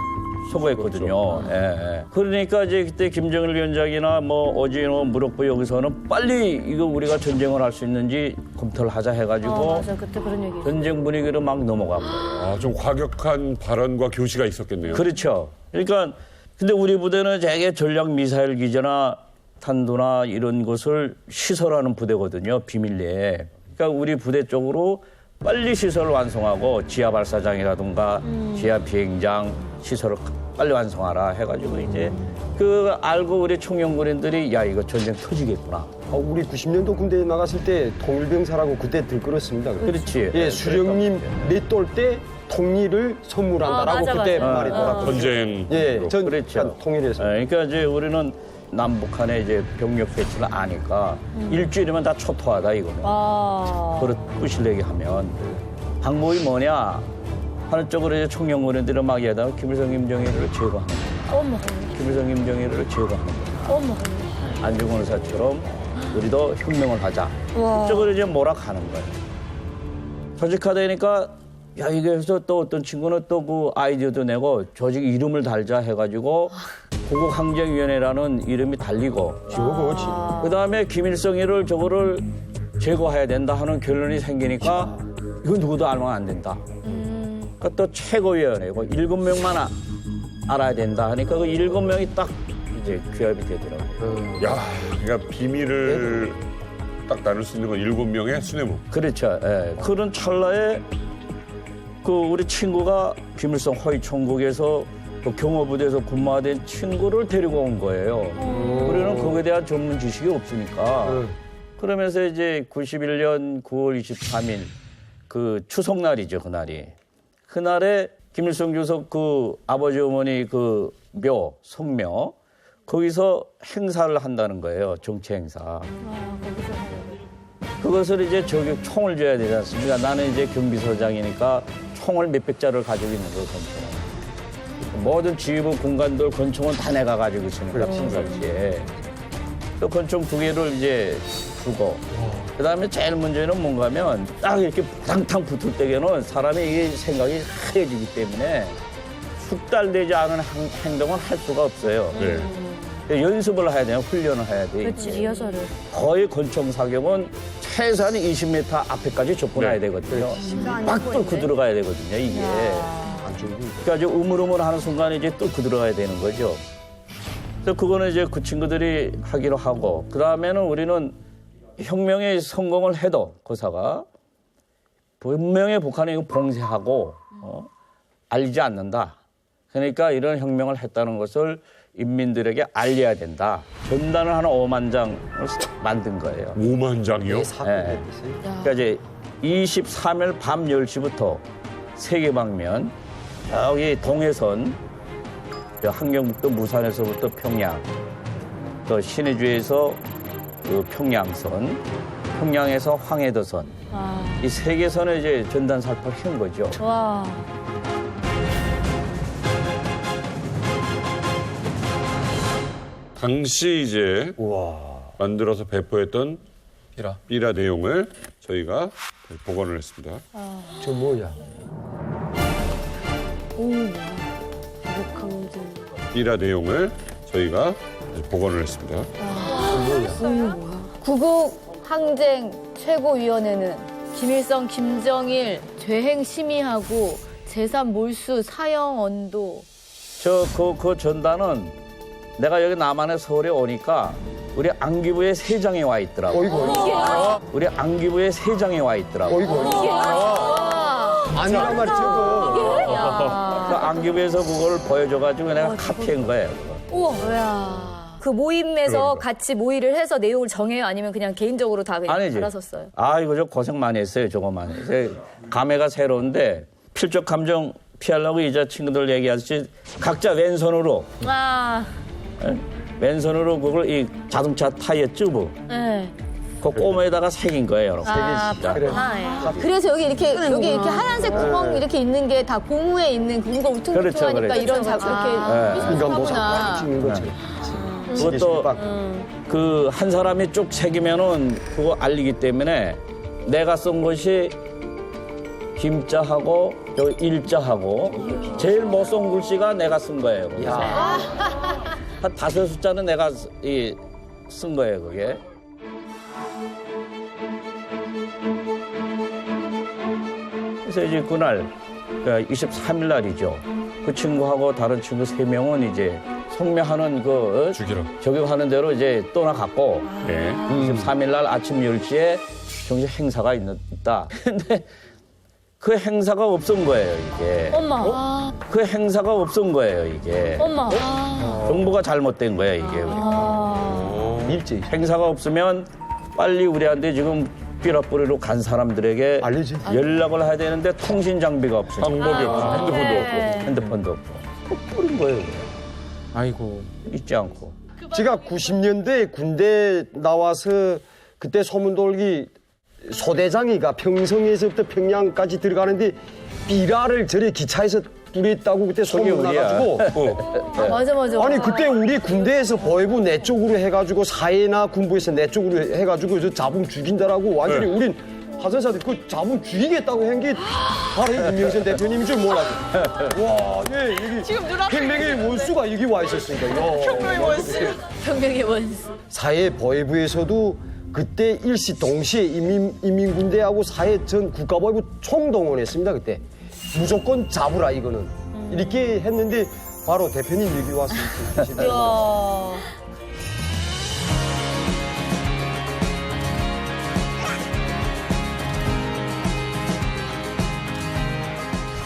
서거했거든요. 그렇죠. 예. 그러니까 이제 그때 김정일 위원장이나 뭐 오진호 무력부 여기서는 빨리 이거 우리가 전쟁을 할 수 있는지 검토를 하자 해가지고 맞아. 그때 그런 얘기. 전쟁 분위기로 막 넘어간 거예요. 아, 좀 과격한 발언과 교시가 있었겠네요. 그렇죠. 그러니까 근데 우리 부대는 되게 전략 미사일 기지나 탄도나 이런 것을 시설하는 부대거든요. 비밀리에. 그러니까 우리 부대 쪽으로 빨리 시설을 완성하고 지하 발사장이라든가 지하 비행장 시설을 빨리 완성하라 해가지고 이제 그 알고 우리 청년군인들이 야 이거 전쟁 터지겠구나. 우리 90년도 군대에 나갔을 때 통일병사라고 그때 들끓었습니다. 그렇지. 예, 수령님 맷돌 때 통일을 선물한다라고 그때 말이 돌았거든요. 전쟁. 예, 그렇죠. 통일해서. 그러니까 이제 우리는 남북한의 이제 병력 배치를 아니까 일주일이면 다 초토하다 이거는. 그걸 부실내게 하면 방법이 뭐냐 하는 쪽으로 이제 청년군인들이 막 얘기하다가 김일성, 김정일을 제거하는 거야. 어머. 김일성, 김정일을 제거하는 거야. 어머. 안중근 의사처럼 우리도 혁명을 하자. 와. 이쪽으로 이제 몰아가는 거예요. 조직화되니까 야 이게 해서 또 어떤 친구는 또 그 아이디어도 내고 조직 이름을 달자 해가지고 구국항쟁위원회라는 이름이 달리고 그다음에 김일성이를 저거를 제거해야 된다 하는 결론이 생기니까 이건 누구도 알면 안 된다. 그러니까 또 최고위원회고 7명만 알아야 된다 하니까 그 7명이 딱 이제 규합이 되더라고요. 야, 그러니까 비밀을 딱 나눌 수 있는 건 7명의 수뇌부. 그렇죠. 예. 그런 찰나에 그 우리 친구가 비밀성 허위 총국에서 그 경호부대에서 근무하던 친구를 데리고 온 거예요. 우리는 거기에 대한 전문 지식이 없으니까. 그러면서 이제 91년 9월 23일 그 추석날이죠, 그날이. 그날에 김일성 주석 그 아버지 어머니 그 묘, 성묘 거기서 행사를 한다는 거예요. 정치 행사. 그것을 이제 저기 총을 줘야 되지 않습니까? 나는 이제 경비서장이니까 총을 몇백 자를 가지고 있는 거예요, 권총. 모든 지휘부 군관들 권총은 다 내가 가지고 있으니까 평상시에. 또 권총 2개를 이제 주고. 그다음에 제일 문제는 뭔가면 딱 이렇게 탕탕 붙을 때에는 사람이 이게 생각이 하얘지기 때문에 숙달되지 않은 행동을 할 수가 없어요. 연습을 해야 돼요. 훈련을 해야 돼. 그렇지, 리허설을. 거의 권총 사격은 최소한 20m 앞에까지 접근해야 되거든요. 막 뚫고 들어가야 되거든요, 이게. 그러니까 이제 우물우물하는 순간 이제 뚫고 들어가야 되는 거죠. 그래서 그거는 이제 그 친구들이 하기로 하고, 그 다음에는 우리는 혁명에 성공을 해도 거사가 분명히 북한이 봉쇄하고 알리지 않는다. 그러니까 이런 혁명을 했다는 것을 인민들에게 알려야 된다. 전단을 한 5만 장을 만든 거예요. 5만 장이요? 네. 그러니까 이제 23일 밤 10시부터 세계 방면 여기 동해선, 함경북도 무산에서부터 평양, 또 신의주에서 그 평양선, 평양에서 황해도선 이 세 개선을 이제 전단 살포를 한 거죠. 와. 당시 이제 만들어서 배포했던 삐라 내용을 저희가 복원을 했습니다. 저 뭐야? 오, 삐라 내용을 저희가 복원을 했습니다. 구국 항쟁 최고위원회는 김일성, 김정일 죄행 심의하고 제3 몰수 사형 언도. 그 전단은 내가 여기 남한에 서울에 오니까 우리 안기부의 세장에 와 있더라고. 우리 안기부의 세장에 와 있더라고. 아니란 말이죠. 그 안기부에서 그걸 보여줘가지고 내가 카피한 거예요. 우와. 그 모임에서 같이 모의를 해서 내용을 정해요? 아니면 그냥 개인적으로 다 그냥 아니지. 알아서 써요? 아, 이거 좀 고생 많이 했어요, 저거만. 감회가 새로운데 필적 감정 피하려고 이자 친구들 얘기하듯이 각자 왼손으로 왼손으로 그걸 이 자동차 타이어 튜브 그 꼬매에다가 새긴 거예요, 여러분. 그래서 여기 이렇게 하얀색 구멍 이렇게 있는 게 다 고무에 있는 그거 울퉁불퉁하니까 그렇죠. 이런 이렇게 하구나. 그것도 그 한 사람이 쭉 새기면은 그거 알리기 때문에 내가 쓴 것이 김자하고 또 일자하고 제일 못 쓴 글씨가 내가 쓴 거예요. 한 5 숫자는 내가 쓴 거예요, 그게. 그래서 이제 그날 23일 날이죠. 그 친구하고 다른 친구 3명은 이제 성명하는 그 저격하는 대로 이제 떠나갔고 23일 날 아침 10시에 정식 행사가 있다. 근데 그 행사가 없은 거예요, 이게. 엄마. 그 행사가 없은 거예요, 이게. 엄마. 정부가 잘못된 거예요, 이게. 일찍. 행사가 없으면 빨리 우리한테 지금 삐라뿌리로 간 사람들에게 연락을 해야 되는데 통신 장비가 없어요. 방법이 없어. 핸드폰도 없고. 뿌린 거예요. 아이고. 잊지 않고. 제가 90년대에 군대 나와서 그때 소문 돌기 소대장이가 평성에서부터 평양까지 들어가는데 삐라를 저래 기차에서 뿌렸다고 그때 소문 나가지고. 맞아. 아니 그때 우리 군대에서 보위부 내 쪽으로 해가지고 사회나 군부에서 내 쪽으로 해가지고 저 잡으면 죽인다라고 완전히 우린 하선사들 그 잡으면 죽이겠다고 한 게 바로 김영선 대표님인 줄 몰랐어. 와, 여기 혁명의 원수가 여기 와 있었으니까. 혁명의 원수. 혁명의 원수. 사회 보위부에서도 그때 일시 동시에 인민군대하고 사회 전 국가보위부 총동원했습니다. 그때 무조건 잡으라 이거는 이렇게 했는데 바로 대표님 여기 와서 계시다.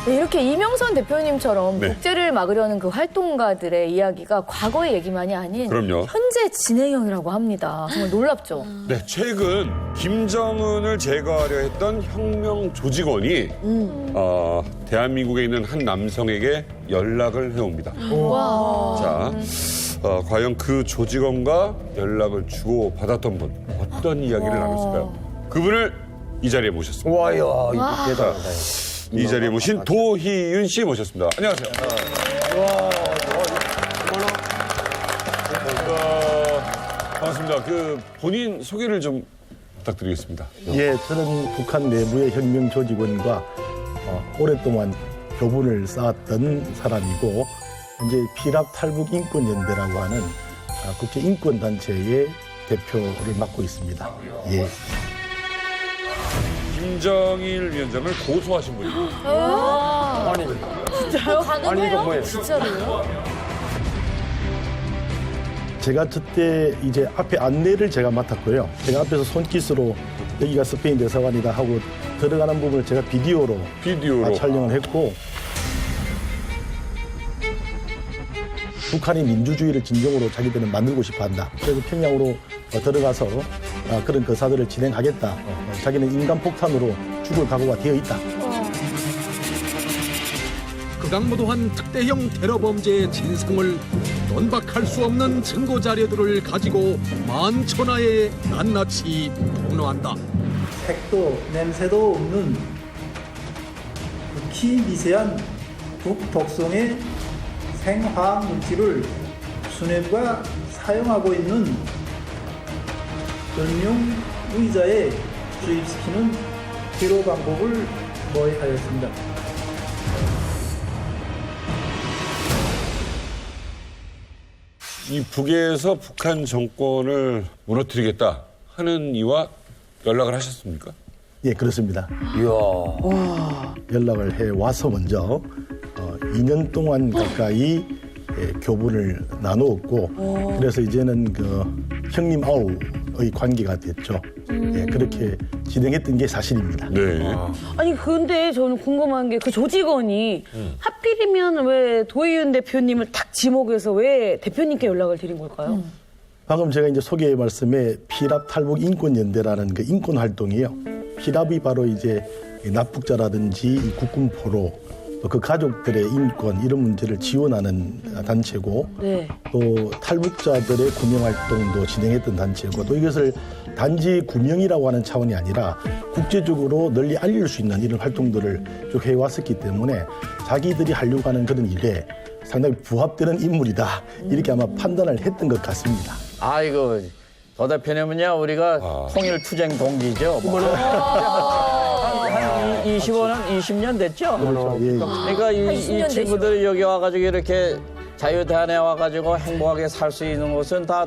네, 이렇게 이명선 대표님처럼 네. 독재를 막으려는 그 활동가들의 이야기가 과거의 얘기만이 아닌 그럼요. 현재 진행형이라고 합니다. 정말 놀랍죠? 네, 최근 김정은을 제거하려 했던 혁명 조직원이 대한민국에 있는 한 남성에게 연락을 해옵니다. 와. 자, 과연 그 조직원과 연락을 주고 받았던 분 어떤 이야기를 나눴을까요? 그분을 이 자리에 모셨습니다. 와야 와. 이거 대단하다. 이 자리에 모신 도희윤 씨 모셨습니다. 안녕하세요. 반갑습니다. 그 본인 소개를 좀 부탁드리겠습니다. 예, 저는 북한 내부의 혁명 조직원과 오랫동안 교분을 쌓았던 사람이고 현재 피랍 탈북 인권연대라고 하는 국제 인권 단체의 대표를 맡고 있습니다. 예. 김정일 위원장을 고소하신 분입니다. 아니, 진짜요? 가능해요? 이거 뭐예요? 진짜로요? 제가 그때 이제 앞에 안내를 제가 맡았고요. 제가 앞에서 손기스로 여기가 스페인 대사관이다 하고 들어가는 부분을 제가 비디오로 촬영을 했고 북한이 민주주의를 진정으로 자기들은 만들고 싶어 한다. 그래서 평양으로 들어가서 그런 거사들을 진행하겠다. 자기는 인간 폭탄으로 죽을 각오가 되어 있다. 극악무도한 특대형 테러 범죄의 진상을 논박할 수 없는 증거 자료들을 가지고 만천하에 낱낱이 폭로한다. 색도 냄새도 없는 극히 미세한 극독성의 생화학 물질을 수뇌부가 사용하고 있는 전용 의자에 주입시키는 테러 방법을 모의하였습니다. 이 북에서 북한 정권을 무너뜨리겠다 하는 이와 연락을 하셨습니까? 예, 그렇습니다. 연락을 해 와서 먼저 2년 동안 가까이 교분을 나누었고 그래서 이제는 그 형님 아우의 관계가 됐죠. 예, 그렇게 진행했던 게 사실입니다. 네. 아니 근데 저는 궁금한 게 그 조직원이 하필이면 왜 도희윤 대표님을 딱 지목해서 왜 대표님께 연락을 드린 걸까요? 방금 제가 이제 소개 말씀에 피랍 탈북 인권연대라는 그 인권 활동이에요. 피랍이 바로 이제 납북자라든지 이 국군 포로 또 그 가족들의 인권 이런 문제를 지원하는 단체고 네. 또 탈북자들의 구명 활동도 진행했던 단체고 또 이것을 단지 구명이라고 하는 차원이 아니라 국제적으로 널리 알릴 수 있는 이런 활동들을 쭉 해왔었기 때문에 자기들이 하려고 하는 그런 일에 상당히 부합되는 인물이다 이렇게 아마 판단을 했던 것 같습니다. 아이고 더 대표님은요 우리가 통일투쟁 동기죠. 한 20년 됐죠? 그렇죠. 예. 그러니까 이 친구들이 여기 와가지고 이렇게 자유대안에 와가지고 행복하게 살 수 있는 것은 다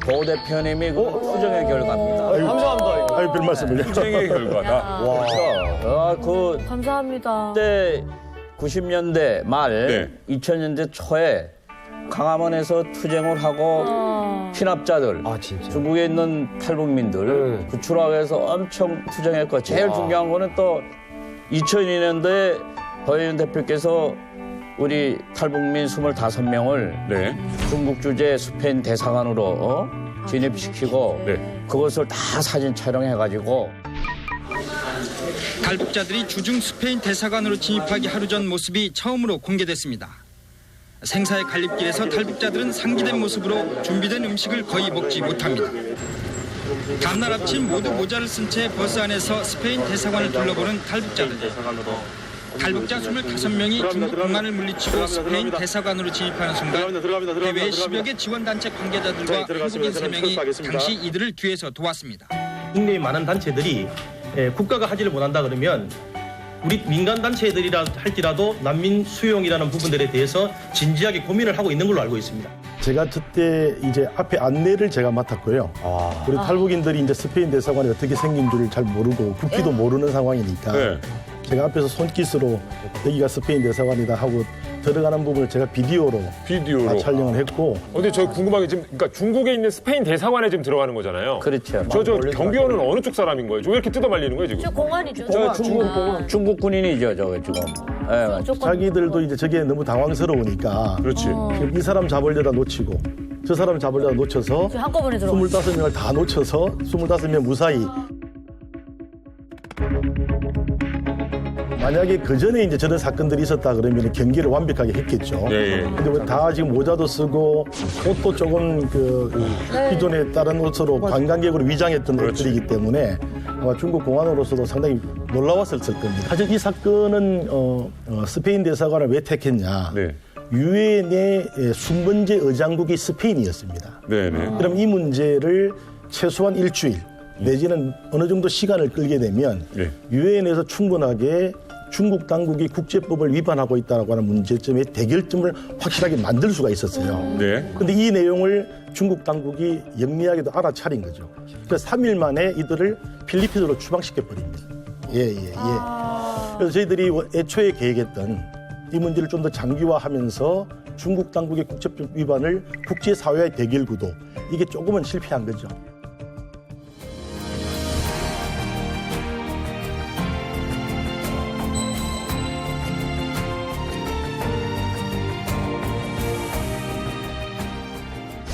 도 대표님이 그 투쟁의 결과입니다. 감사합니다. 아유, 별 말씀을요. 투쟁의 결과다. 그렇죠. 감사합니다. 그때 90년대 말 2000년대 초에 강화문에서 투쟁을 하고 피납자들, 중국에 있는 탈북민들 구출하기 위해서 엄청 투쟁했고 제일 중요한 거는 또 2002년도에 도희윤 대표께서 우리 탈북민 25명을 중국 주재 스페인 대사관으로 진입시키고 그것을 다 사진 촬영해가지고 탈북자들이 주중 스페인 대사관으로 진입하기 하루 전 모습이 처음으로 공개됐습니다. 생사의 갈림길에서 탈북자들은 상기된 모습으로 준비된 음식을 거의 먹지 못합니다. 다음날 아침 모두 모자를 쓴 채 버스 안에서 스페인 대사관을 둘러보는 탈북자들. 탈북자 25명이 중국 공안을 물리치고 스페인 대사관으로 진입하는 순간 해외 10여 개 지원단체 관계자들과 한국인 3명이 당시 이들을 뒤에서 도왔습니다. 국내의 많은 단체들이 국가가 하지를 못한다 그러면 우리 민간 단체들이라 할지라도 난민 수용이라는 부분들에 대해서 진지하게 고민을 하고 있는 걸로 알고 있습니다. 제가 그때 이제 앞에 안내를 제가 맡았고요. 우리 탈북인들이 이제 스페인 대사관이 어떻게 생긴 줄을 잘 모르고 국기도 모르는 상황이니까 제가 앞에서 손기스로 여기가 스페인 대사관이다 하고 들어가는 부분을 제가 비디오로 촬영을 했고. 근데 저 궁금한 게 지금 그러니까 중국에 있는 스페인 대사관에 지금 들어가는 거잖아요. 그렇죠. 저 경비원은 어느 쪽 사람인 거예요? 왜 이렇게 뜯어 말리는 거예요 지금? 저 공안이죠. 중국 군인이죠, 저거 지금. 네. 자기들도 이제 저게 너무 당황스러우니까. 그렇지. 이 사람 잡으려다 놓치고 저 사람 잡으려다 놓쳐서 한꺼번에 들어가. 25명을 다 놓쳐서 25명 무사히. 만약에 그 전에 이제 저런 사건들이 있었다 그러면 경계를 완벽하게 했겠죠. 근데 왜 다 지금 모자도 쓰고 옷도 조금 기존에 다른 옷으로 관광객으로 위장했던 옷들이기 때문에 아마 중국 공안으로서도 상당히 놀라웠을 겁니다. 사실 이 사건은 스페인 대사관을 왜 택했냐. 유엔의 순번제 의장국이 스페인이었습니다. 그럼 이 문제를 최소한 일주일 내지는 어느 정도 시간을 끌게 되면 유엔에서 충분하게 중국 당국이 국제법을 위반하고 있다고 하는 문제점의 대결점을 확실하게 만들 수가 있었어요. 그런데 이 내용을 중국 당국이 영리하게도 알아차린 거죠. 그래서 3일 만에 이들을 필리핀으로 추방시켜버립니다. 그래서 저희들이 애초에 계획했던 이 문제를 좀 더 장기화하면서 중국 당국의 국제법 위반을 국제사회의 대결 구도, 이게 조금은 실패한 거죠.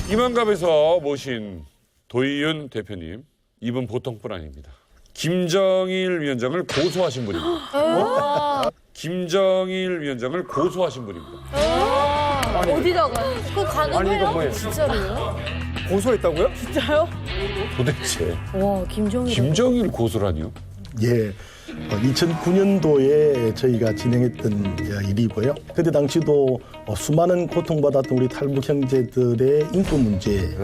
이만갑에서 모신 도의윤 대표님, 이분 보통뿐 아닙니다. 김정일 위원장을 고소하신 분입니다. 김정일 위원장을 고소하신 분입니다. 어디다가? 그거 가능해요? 이거 뭐예요? 진짜로요? 고소했다고요? 진짜요? 도대체 와, 김정일. 김정일 고소라니요? 예. 2009년도에 저희가 진행했던 일이고요. 그때 당시도 수많은 고통받았던 우리 탈북 형제들의 인권 문제,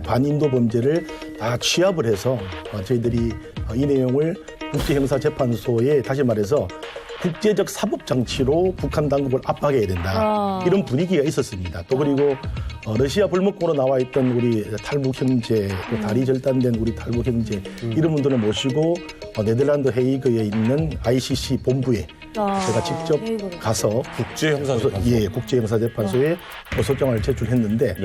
반인도 범죄를 다 취합을 해서 저희들이 이 내용을 국제형사재판소에 다시 말해서 국제적 사법장치로 북한 당국을 압박해야 된다. 이런 분위기가 있었습니다. 또 그리고 러시아 불목공으로 나와 있던 우리 탈북 형제, 또 다리 절단된 우리 탈북 형제 이런 분들을 모시고 네덜란드 헤이그에 있는 ICC 본부에 제가 직접 가서 국제형사재판소, 국제형사재판소에 고소장을 제출했는데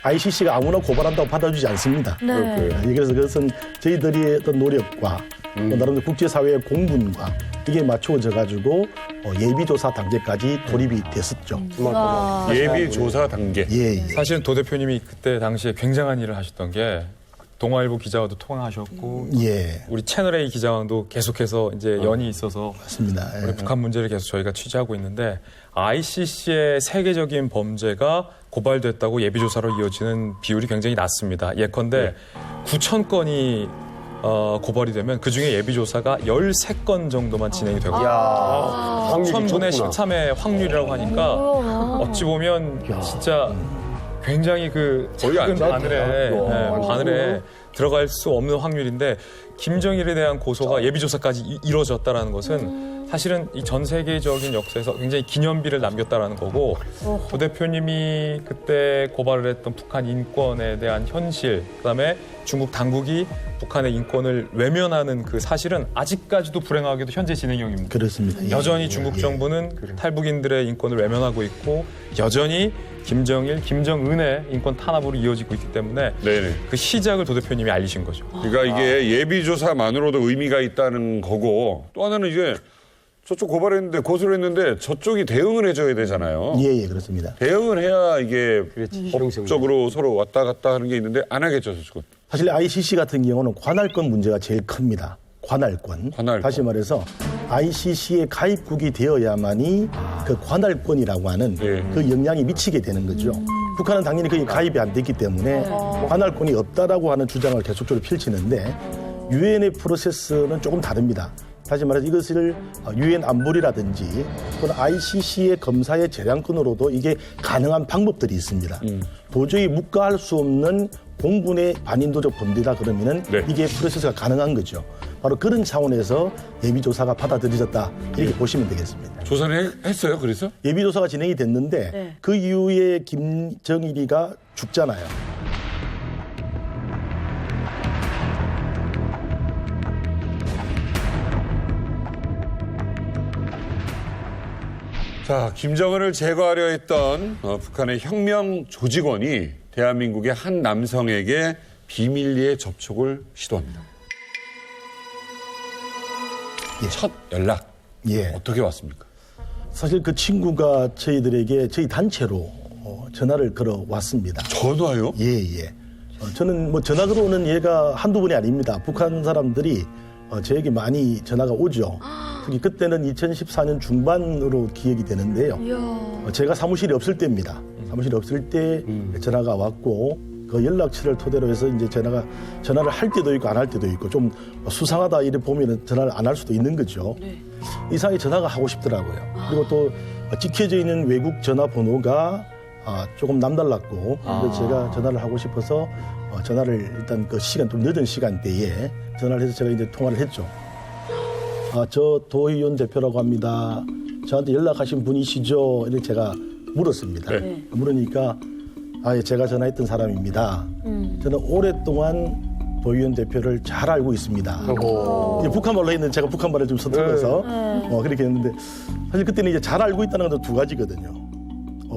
ICC가 아무나 고발한다고 받아주지 않습니다. 그래서 그것은 저희들의 어떤 노력과 또 나름대로 국제사회의 공분과 이게 맞추어져 가지고 예비조사 단계까지 돌입이 됐었죠. 예비조사 단계. 사실은 도 대표님이 그때 당시에 굉장한 일을 하셨던 게 동아일보 기자와도 통화하셨고 우리 채널A 기자와도 계속해서 이제 연이 있어서 맞습니다. 우리 북한 문제를 계속 저희가 취재하고 있는데 ICC의 세계적인 범죄가 고발됐다고 예비조사로 이어지는 비율이 굉장히 낮습니다. 예컨대 9,000건이 고발이 되면 그중에 예비조사가 13건 정도만 진행이 되고 1000분의 13의 확률이라고 하니까 어찌 보면 진짜 굉장히 거의 바늘에 들어갈 수 없는 확률인데 김정일에 대한 고소가 예비조사까지 이루어졌다는 것은 사실은 이 전 세계적인 역사에서 굉장히 기념비를 남겼다라는 거고 도 대표님이 그때 고발을 했던 북한 인권에 대한 현실, 그다음에 중국 당국이 북한의 인권을 외면하는 그 사실은 아직까지도 불행하게도 현재 진행형입니다. 그렇습니다. 여전히 중국 정부는 탈북인들의 인권을 외면하고 있고 여전히 김정일, 김정은의 인권 탄압으로 이어지고 있기 때문에 그 시작을 도 대표님이 알리신 거죠. 그러니까 이게 예비조사만으로도 의미가 있다는 거고 또 하나는 이제 저쪽 고발했는데 고소를 했는데 저쪽이 대응을 해줘야 되잖아요. 예, 그렇습니다. 대응을 해야 이게 법적으로 서로 왔다 갔다 하는 게 있는데 안 하겠죠, 저쪽은. 사실 ICC 같은 경우는 관할권 문제가 제일 큽니다. 관할권. 다시 말해서 ICC에 가입국이 되어야만이 그 관할권이라고 하는 그 영향이 미치게 되는 거죠. 북한은 당연히 거기 가입이 안 됐기 때문에 관할권이 없다라고 하는 주장을 계속적으로 펼치는데 유엔의 프로세스는 조금 다릅니다. 다시 말해서 이것을 유엔 안보리라든지 또는 ICC의 검사의 재량권으로도 이게 가능한 방법들이 있습니다. 도저히 묵과할 수 없는 공군의 반인도적 범죄다 그러면은 이게 프로세스가 가능한 거죠. 바로 그런 차원에서 예비조사가 받아들여졌다 이렇게 보시면 되겠습니다. 조사를 했어요, 그래서? 예비조사가 진행이 됐는데 그 이후에 김정일이가 죽잖아요. 자, 김정은을 제거하려 했던 북한의 혁명 조직원이 대한민국의 한 남성에게 비밀리에 접촉을 시도합니다. 첫 연락 어떻게 왔습니까? 사실 그 친구가 저희들에게 저희 단체로 전화를 걸어왔습니다. 전화요? 예. 저는 뭐 전화 걸어오는 얘가 한두 번이 아닙니다. 북한 사람들이 저에게 많이 전화가 오죠. 특히 그때는 2014년 중반으로 기억이 되는데요. 제가 사무실이 없을 때입니다. 사무실이 없을 때 전화가 왔고 그 연락처를 토대로 해서 이제 전화를 할 때도 있고 안 할 때도 있고 좀 수상하다 이래 보면은 전화를 안 할 수도 있는 거죠. 이상하게 전화가 하고 싶더라고요. 그리고 또 찍혀져 있는 외국 전화번호가 조금 남달랐고 그래서 제가 전화를 하고 싶어서 전화를 일단 그 시간 좀 늦은 시간대에 전화를 해서 제가 이제 통화를 했죠. 저 도의원 대표라고 합니다. 저한테 연락하신 분이시죠? 이렇게 제가 물었습니다. 네. 물으니까 제가 전화했던 사람입니다. 저는 오랫동안 도의원 대표를 잘 알고 있습니다. 이제 북한말로 했는데 제가 북한말을 좀 서툴러서 그렇게 했는데 사실 그때는 이제 잘 알고 있다는 건 두 가지거든요.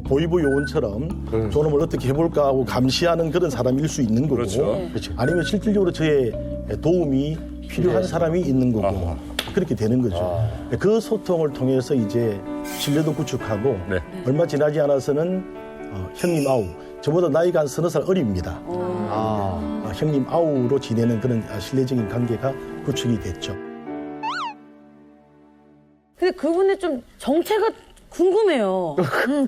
보이부 요원처럼 저놈을 어떻게 해볼까 하고 감시하는 그런 사람일 수 있는 거고 그렇죠. 아니면 실질적으로 저의 도움이 필요한 사람이 있는 거고 그렇게 되는 거죠. 그 소통을 통해서 이제 신뢰도 구축하고 얼마 지나지 않아서는 형님 아우 저보다 나이가 한 서너 살 어립니다. 형님 아우로 지내는 그런 신뢰적인 관계가 구축이 됐죠. 근데 그분의 좀 정체가 궁금해요.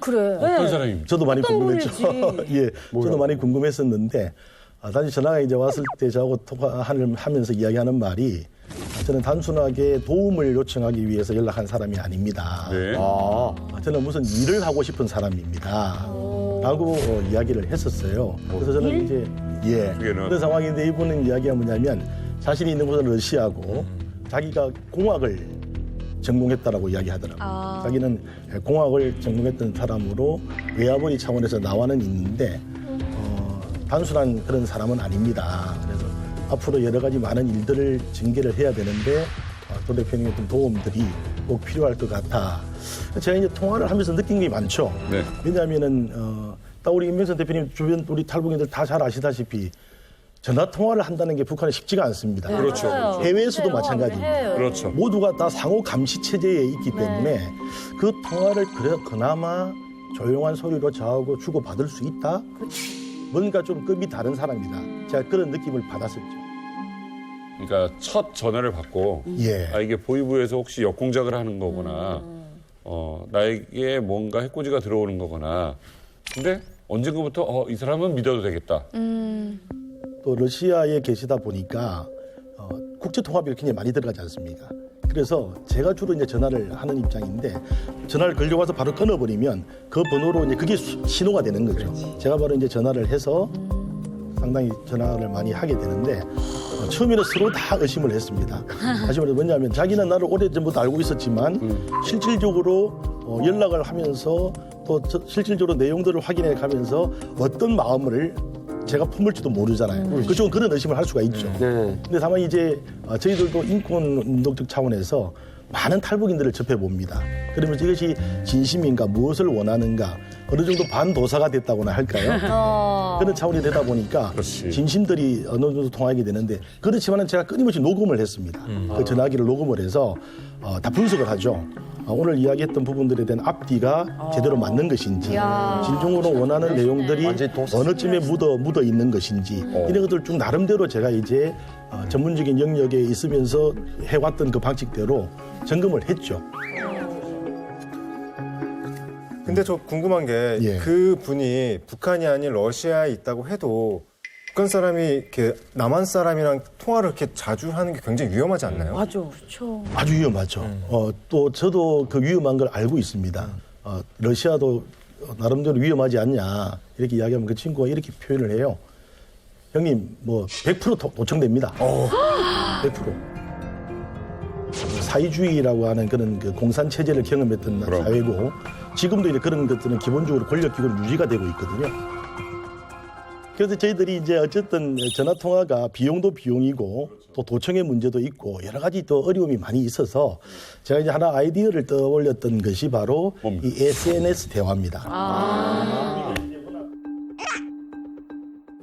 그래. 어떤 사람입니까? 저도 많이 어떤 궁금했죠. 분일지. 예, 저도 많이 궁금했었는데 다시 전화가 이제 왔을 때 저하고 통화하면서 이야기하는 말이 저는 단순하게 도움을 요청하기 위해서 연락한 사람이 아닙니다. 저는 무슨 일을 하고 싶은 사람입니다. 라고 이야기를 했었어요. 그래서 저는 이제 그런 상황인데 이분은 이야기가 뭐냐면 자신이 있는 곳은 러시아고 자기가 공학을 전공했다라고 이야기하더라고요. 자기는 공학을 전공했던 사람으로 외화벌이 차원에서 나와는 있는데 단순한 그런 사람은 아닙니다. 그래서 앞으로 여러 가지 많은 일들을 전개를 해야 되는데 도 대표님의 어떤 도움들이 꼭 필요할 것 같아. 제가 이제 통화를 하면서 느낀 게 많죠. 왜냐하면은 딱 우리 임명선 대표님 주변 우리 탈북인들 다 잘 아시다시피 전화 통화를 한다는 게 북한은 쉽지가 않습니다. 그렇죠. 해외에서도 마찬가지입니다. 그렇죠. 모두가 다 상호 감시 체제에 있기 때문에 그 통화를 그나마 조용한 소리로 저하고 주고 받을 수 있다. 뭔가 좀 급이 다른 사람이다. 제가 그런 느낌을 받았었죠. 그러니까 첫 전화를 받고 이게 보이부에서 혹시 역공작을 하는 거거나 나에게 뭔가 해코지가 들어오는 거거나 근데 언젠가부터 이 사람은 믿어도 되겠다. 또 러시아에 계시다 보니까 국제 통화비가 굉장히 많이 들어가지 않습니까? 그래서 제가 주로 이제 전화를 하는 입장인데 전화를 걸려와서 바로 끊어버리면 그 번호로 이제 그게 신호가 되는 거죠. 제가 바로 이제 전화를 해서 상당히 전화를 많이 하게 되는데 처음에는 서로 다 의심을 했습니다. 의심을 뭐냐면 자기는 나를 오래전부터 알고 있었지만 실질적으로 연락을 하면서 또 실질적으로 내용들을 확인해 가면서 어떤 마음을 제가 품을지도 모르잖아요. 그쪽은 그런 의심을 할 수가 있죠. 근데 다만 이제 저희들도 인권 운동적 차원에서 많은 탈북인들을 접해봅니다. 그러면서 이것이 진심인가, 무엇을 원하는가, 어느 정도 반도사가 됐다고나 할까요? 그런 차원이 되다 보니까 진심들이 어느 정도 통하게 되는데 그렇지만은 제가 끊임없이 녹음을 했습니다. 그 전화기를 녹음을 해서 다 분석을 하죠. 오늘 이야기했던 부분들에 대한 앞뒤가 제대로 맞는 것인지 진정으로 원하는 내용들이 어느 쯤에 묻어 있는 것인지 이런 것들 쭉 나름대로 제가 이제 전문적인 영역에 있으면서 해왔던 그 방식대로 점검을 했죠. 근데 저 궁금한 게 그 분이 북한이 아닌 러시아에 있다고 해도 북한 사람이 이렇게 남한 사람이랑 통화를 이렇게 자주 하는 게 굉장히 위험하지 않나요? 맞아, 그렇죠. 아주 위험하죠. 또 저도 그 위험한 걸 알고 있습니다. 러시아도 나름대로 위험하지 않냐 이렇게 이야기하면 그 친구가 이렇게 표현을 해요. 형님 뭐 100% 도청됩니다. 100%. 사회주의라고 하는 그런 그 공산 체제를 경험했던 사회고 지금도 이제 그런 것들은 기본적으로 권력기구로 유지가 되고 있거든요. 그래서 저희들이 이제 어쨌든 전화 통화가 비용도 비용이고 또 도청의 문제도 있고 여러 가지 또 어려움이 많이 있어서 제가 이제 하나 아이디어를 떠올렸던 것이 바로 이 SNS 대화입니다.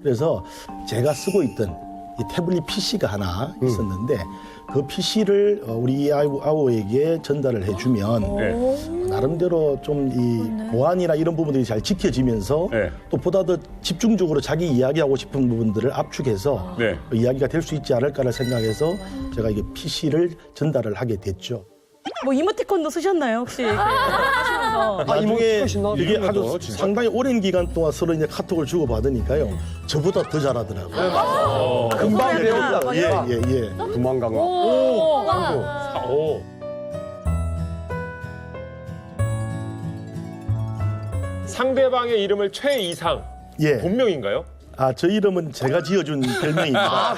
그래서 제가 쓰고 있던 이 태블릿 PC가 하나 있었는데 그 PC를 우리 아우에게 전달을 해주면 나름대로 좀 이 보안이나 이런 부분들이 잘 지켜지면서 또 보다 더 집중적으로 자기 이야기하고 싶은 부분들을 압축해서 이야기가 될 수 있지 않을까를 생각해서 제가 이게 PC를 전달을 하게 됐죠. 뭐 이모티콘도 쓰셨나요 혹시? 하시면서. 나중에 이게 아주 상당히 오랜 기간 동안 서로 이제 카톡을 주고 받으니까요. 저보다 더 잘하더라고요. 금방 배웠다. 예. 금방 강화. 상대방의 이름을 최이상 본명인가요? 저 이름은 제가 지어준 별명입니다.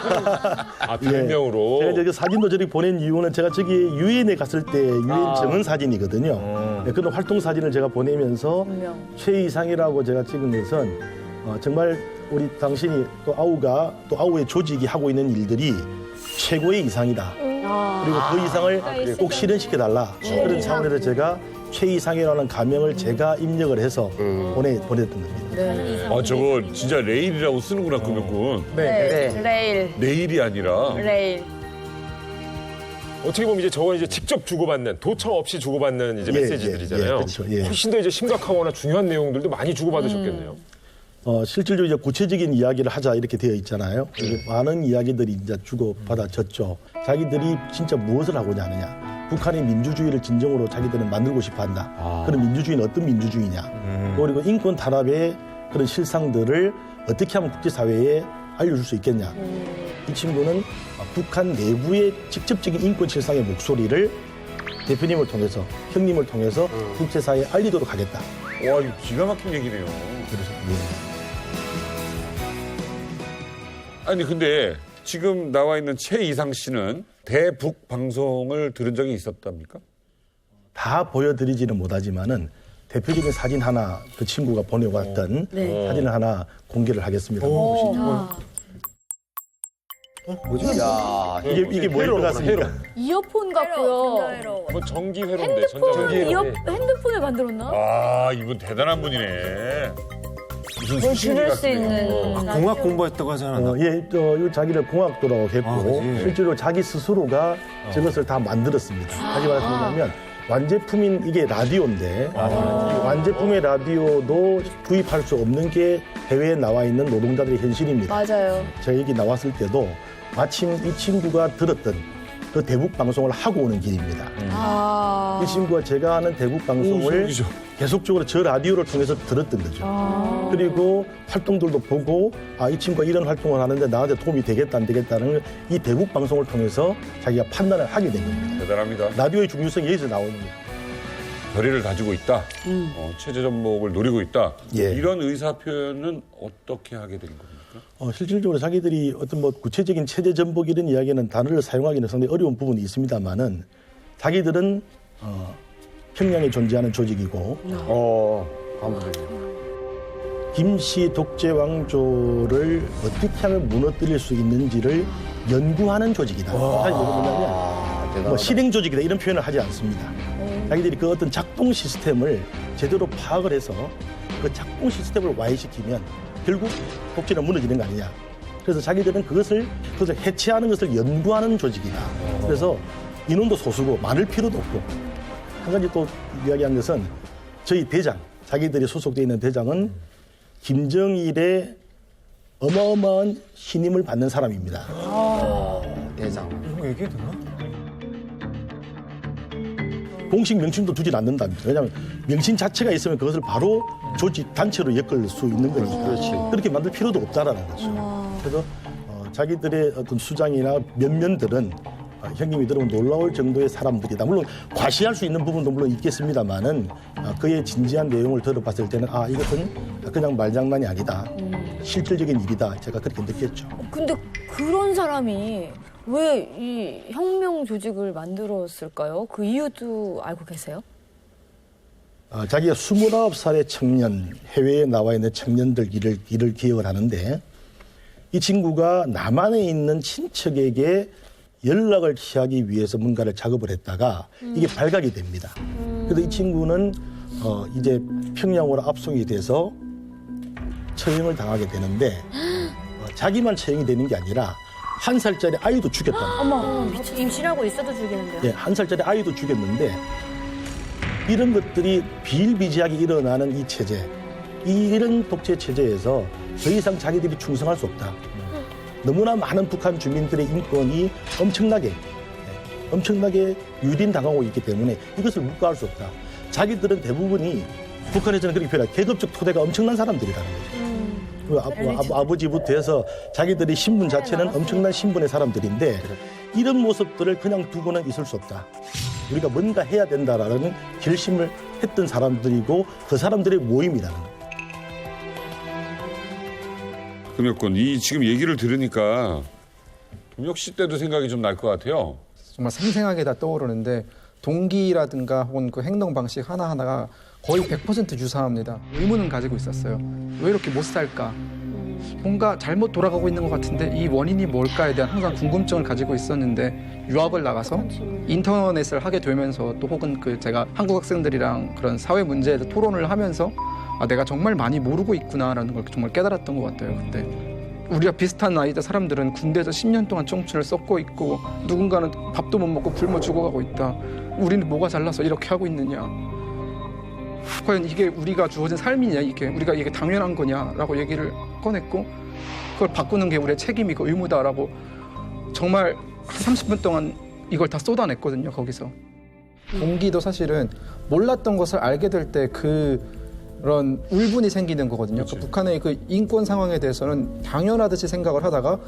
별명으로. 제가 저기 사진도 저렇게 보낸 이유는 제가 저기 유엔에 갔을 때 유엔 정은 사진이거든요. 그런 활동 사진을 제가 보내면서 최이상이라고 제가 찍은 것은 정말 우리 당신이 또 아우가 또 아우의 조직이 하고 있는 일들이 최고의 이상이다. 그리고 그 이상을 꼭 실현시켜달라. 그런 차원에서 제가 최이상이라는 가명을 제가 입력을 해서 보냈던 겁니다. 저거 진짜 레일이라고 쓰는구나, 금융군. 레일이 아니라. 레일. 어떻게 보면 이제 저건 이제 직접 주고받는, 도청 없이 주고받는 이제 메시지들이잖아요. 그렇죠. 훨씬 더 이제 심각하거나 중요한 내용들도 많이 주고받으셨겠네요. 실질적으로 이제 구체적인 이야기를 하자 이렇게 되어 있잖아요. 많은 이야기들이 이제 주고받아졌죠. 자기들이 진짜 무엇을 하고자 하느냐. 북한의 민주주의를 진정으로 자기들은 만들고 싶어 한다. 그런 민주주의는 어떤 민주주의냐. 그리고 인권 탄압의 그런 실상들을 어떻게 하면 국제사회에 알려줄 수 있겠냐. 이 친구는 북한 내부의 직접적인 인권 실상의 목소리를 대표님을 통해서, 형님을 통해서 국제사회에 알리도록 하겠다. 와, 이거 기가 막힌 얘기네요. 그래서, 아니, 근데 지금 나와 있는 최이상 씨는 대북 방송을 들은 적이 있었답니까? 다 보여드리지는 못하지만은 대표적인 사진 하나 그 친구가 보내왔던 사진을 하나 공개를 하겠습니다. 뭐지? 야, 이게 뭐일 것 같습니까? 이어폰 같고요. 뭐 전기회로인데, 핸드폰을 만들었나? 이분 대단한 분이네. 무슨 뭘 수신기 들을 수 같은 있는. 공학 공부했다고 하지 않았나? 이 자기를 공학도라고 했고 실제로 자기 스스로가 저것을 다 만들었습니다. 다시 말해서 뭐냐면 완제품인 이게 라디오인데 이 완제품의 라디오도 구입할 수 없는 게 해외에 나와 있는 노동자들의 현실입니다. 맞아요. 제가 여기 나왔을 때도 마침 이 친구가 들었던 그 대북 방송을 하고 오는 길입니다. 이 친구가 제가 하는 대북 방송을 계속적으로 저 라디오를 통해서 들었던 거죠. 그리고 활동들도 보고 이 친구가 이런 활동을 하는데 나한테 도움이 되겠다 안 되겠다는 이 대북 방송을 통해서 자기가 판단을 하게 된 겁니다. 대단합니다. 라디오의 중요성이 여기서 나오는 거예요. 결의를 가지고 있다. 체제 전복을 노리고 있다. 이런 의사 표현은 어떻게 하게 된 겁니까? 실질적으로 자기들이 어떤 뭐 구체적인 체제 전복 이런 이야기는 단어를 사용하기는 상당히 어려운 부분이 있습니다만은 자기들은 평양에 존재하는 조직이고 김씨 독재 왕조를 어떻게 하면 무너뜨릴 수 있는지를 연구하는 조직이다. 사실 뭐냐면 뭐 실행 조직이다 이런 표현을 하지 않습니다. 자기들이 그 어떤 작동 시스템을 제대로 파악을 해서 그 작동 시스템을 와해시키면 결국 독재는 무너지는 거 아니냐. 그래서 자기들은 그것을 해체하는 것을 연구하는 조직이다. 그래서 인원도 소수고 많을 필요도 없고 한 가지 또 이야기한 것은 저희 대장, 자기들이 소속되어 있는 대장은 김정일의 어마어마한 신임을 받는 사람입니다. 대장. 이런 거 얘기해도 되나? 공식 명칭도 두진 않는답니다. 왜냐하면 명칭 자체가 있으면 그것을 바로 조직 단체로 엮을 수 있는 거니까. 그렇게 만들 필요도 없다라는 거죠. 그래서 자기들의 어떤 수장이나 면면들은 형님이 들으면 놀라울 정도의 사람들이다. 물론 과시할 수 있는 부분도 물론 있겠습니다만은 그의 진지한 내용을 들어봤을 때는 이것은 그냥 말장난이 아니다. 실질적인 일이다. 제가 그렇게 느꼈죠. 근데 그런 사람이 왜 이 혁명 조직을 만들었을까요? 그 이유도 알고 계세요? 자기가 29살의 청년, 해외에 나와 있는 청년들 일을 기억을 하는데 이 친구가 남한에 있는 친척에게 연락을 취하기 위해서 뭔가를 작업을 했다가 이게 발각이 됩니다. 그래서 이 친구는 이제 평양으로 압송이 돼서 처형을 당하게 되는데 자기만 처형이 되는 게 아니라 1살짜리 아이도 죽였다. 어머, 임신하고 있어도 죽이는데요? 네, 1살짜리 아이도 죽였는데 이런 것들이 비일비재하게 일어나는 이 체제, 이런 독재 체제에서 더 이상 자기들이 충성할 수 없다. 너무나 많은 북한 주민들의 인권이 엄청나게 유린당하고 있기 때문에 이것을 묵과할 수 없다. 자기들은 대부분이 북한에서는 그렇게 표현해요. 계급적 토대가 엄청난 사람들이라는 거죠. 아버지부터 해서 자기들이 신분 자체는 엄청난 신분의 사람들인데 이런 모습들을 그냥 두고는 있을 수 없다. 우리가 뭔가 해야 된다라는 결심을 했던 사람들이고 그 사람들의 모임이라는 거예요. 금혁군, 이 지금 얘기를 들으니까 금혁 씨 때도 생각이 좀 날 것 같아요. 정말 생생하게 다 떠오르는데 동기라든가 혹은 그 행동 방식 하나하나가 거의 100% 유사합니다. 의문은 가지고 있었어요. 왜 이렇게 못 살까? 뭔가 잘못 돌아가고 있는 것 같은데 이 원인이 뭘까에 대한 항상 궁금증을 가지고 있었는데 유학을 나가서 인터넷을 하게 되면서 또 혹은 그 제가 한국 학생들이랑 그런 사회 문제에 대해 토론을 하면서 아, 내가 정말 많이 모르고 있구나라는 걸 정말 깨달았던 것 같아요. 그때 우리가 비슷한 나이대 사람들은 군대에서 10년 동안 청춘을 썩고 있고 누군가는 밥도 못 먹고 굶어 죽어가고 있다. 우리는 뭐가 잘나서 이렇게 하고 있느냐. 과연 이게 우리가 주어진 삶이냐, 이게 우리가 이게 당연한 거냐라고 얘기를 꺼냈고 그걸 바꾸는 게 우리의 책임이고 의무다라고 정말 한 30분 동안 이걸 다 쏟아냈거든요. 거기서 동기도 사실은 몰랐던 것을 알게 될 때 그런 울분이 생기는 거거든요. 그 북한의 그 인권 상황에 대해서는 당연하듯이 생각을 하다가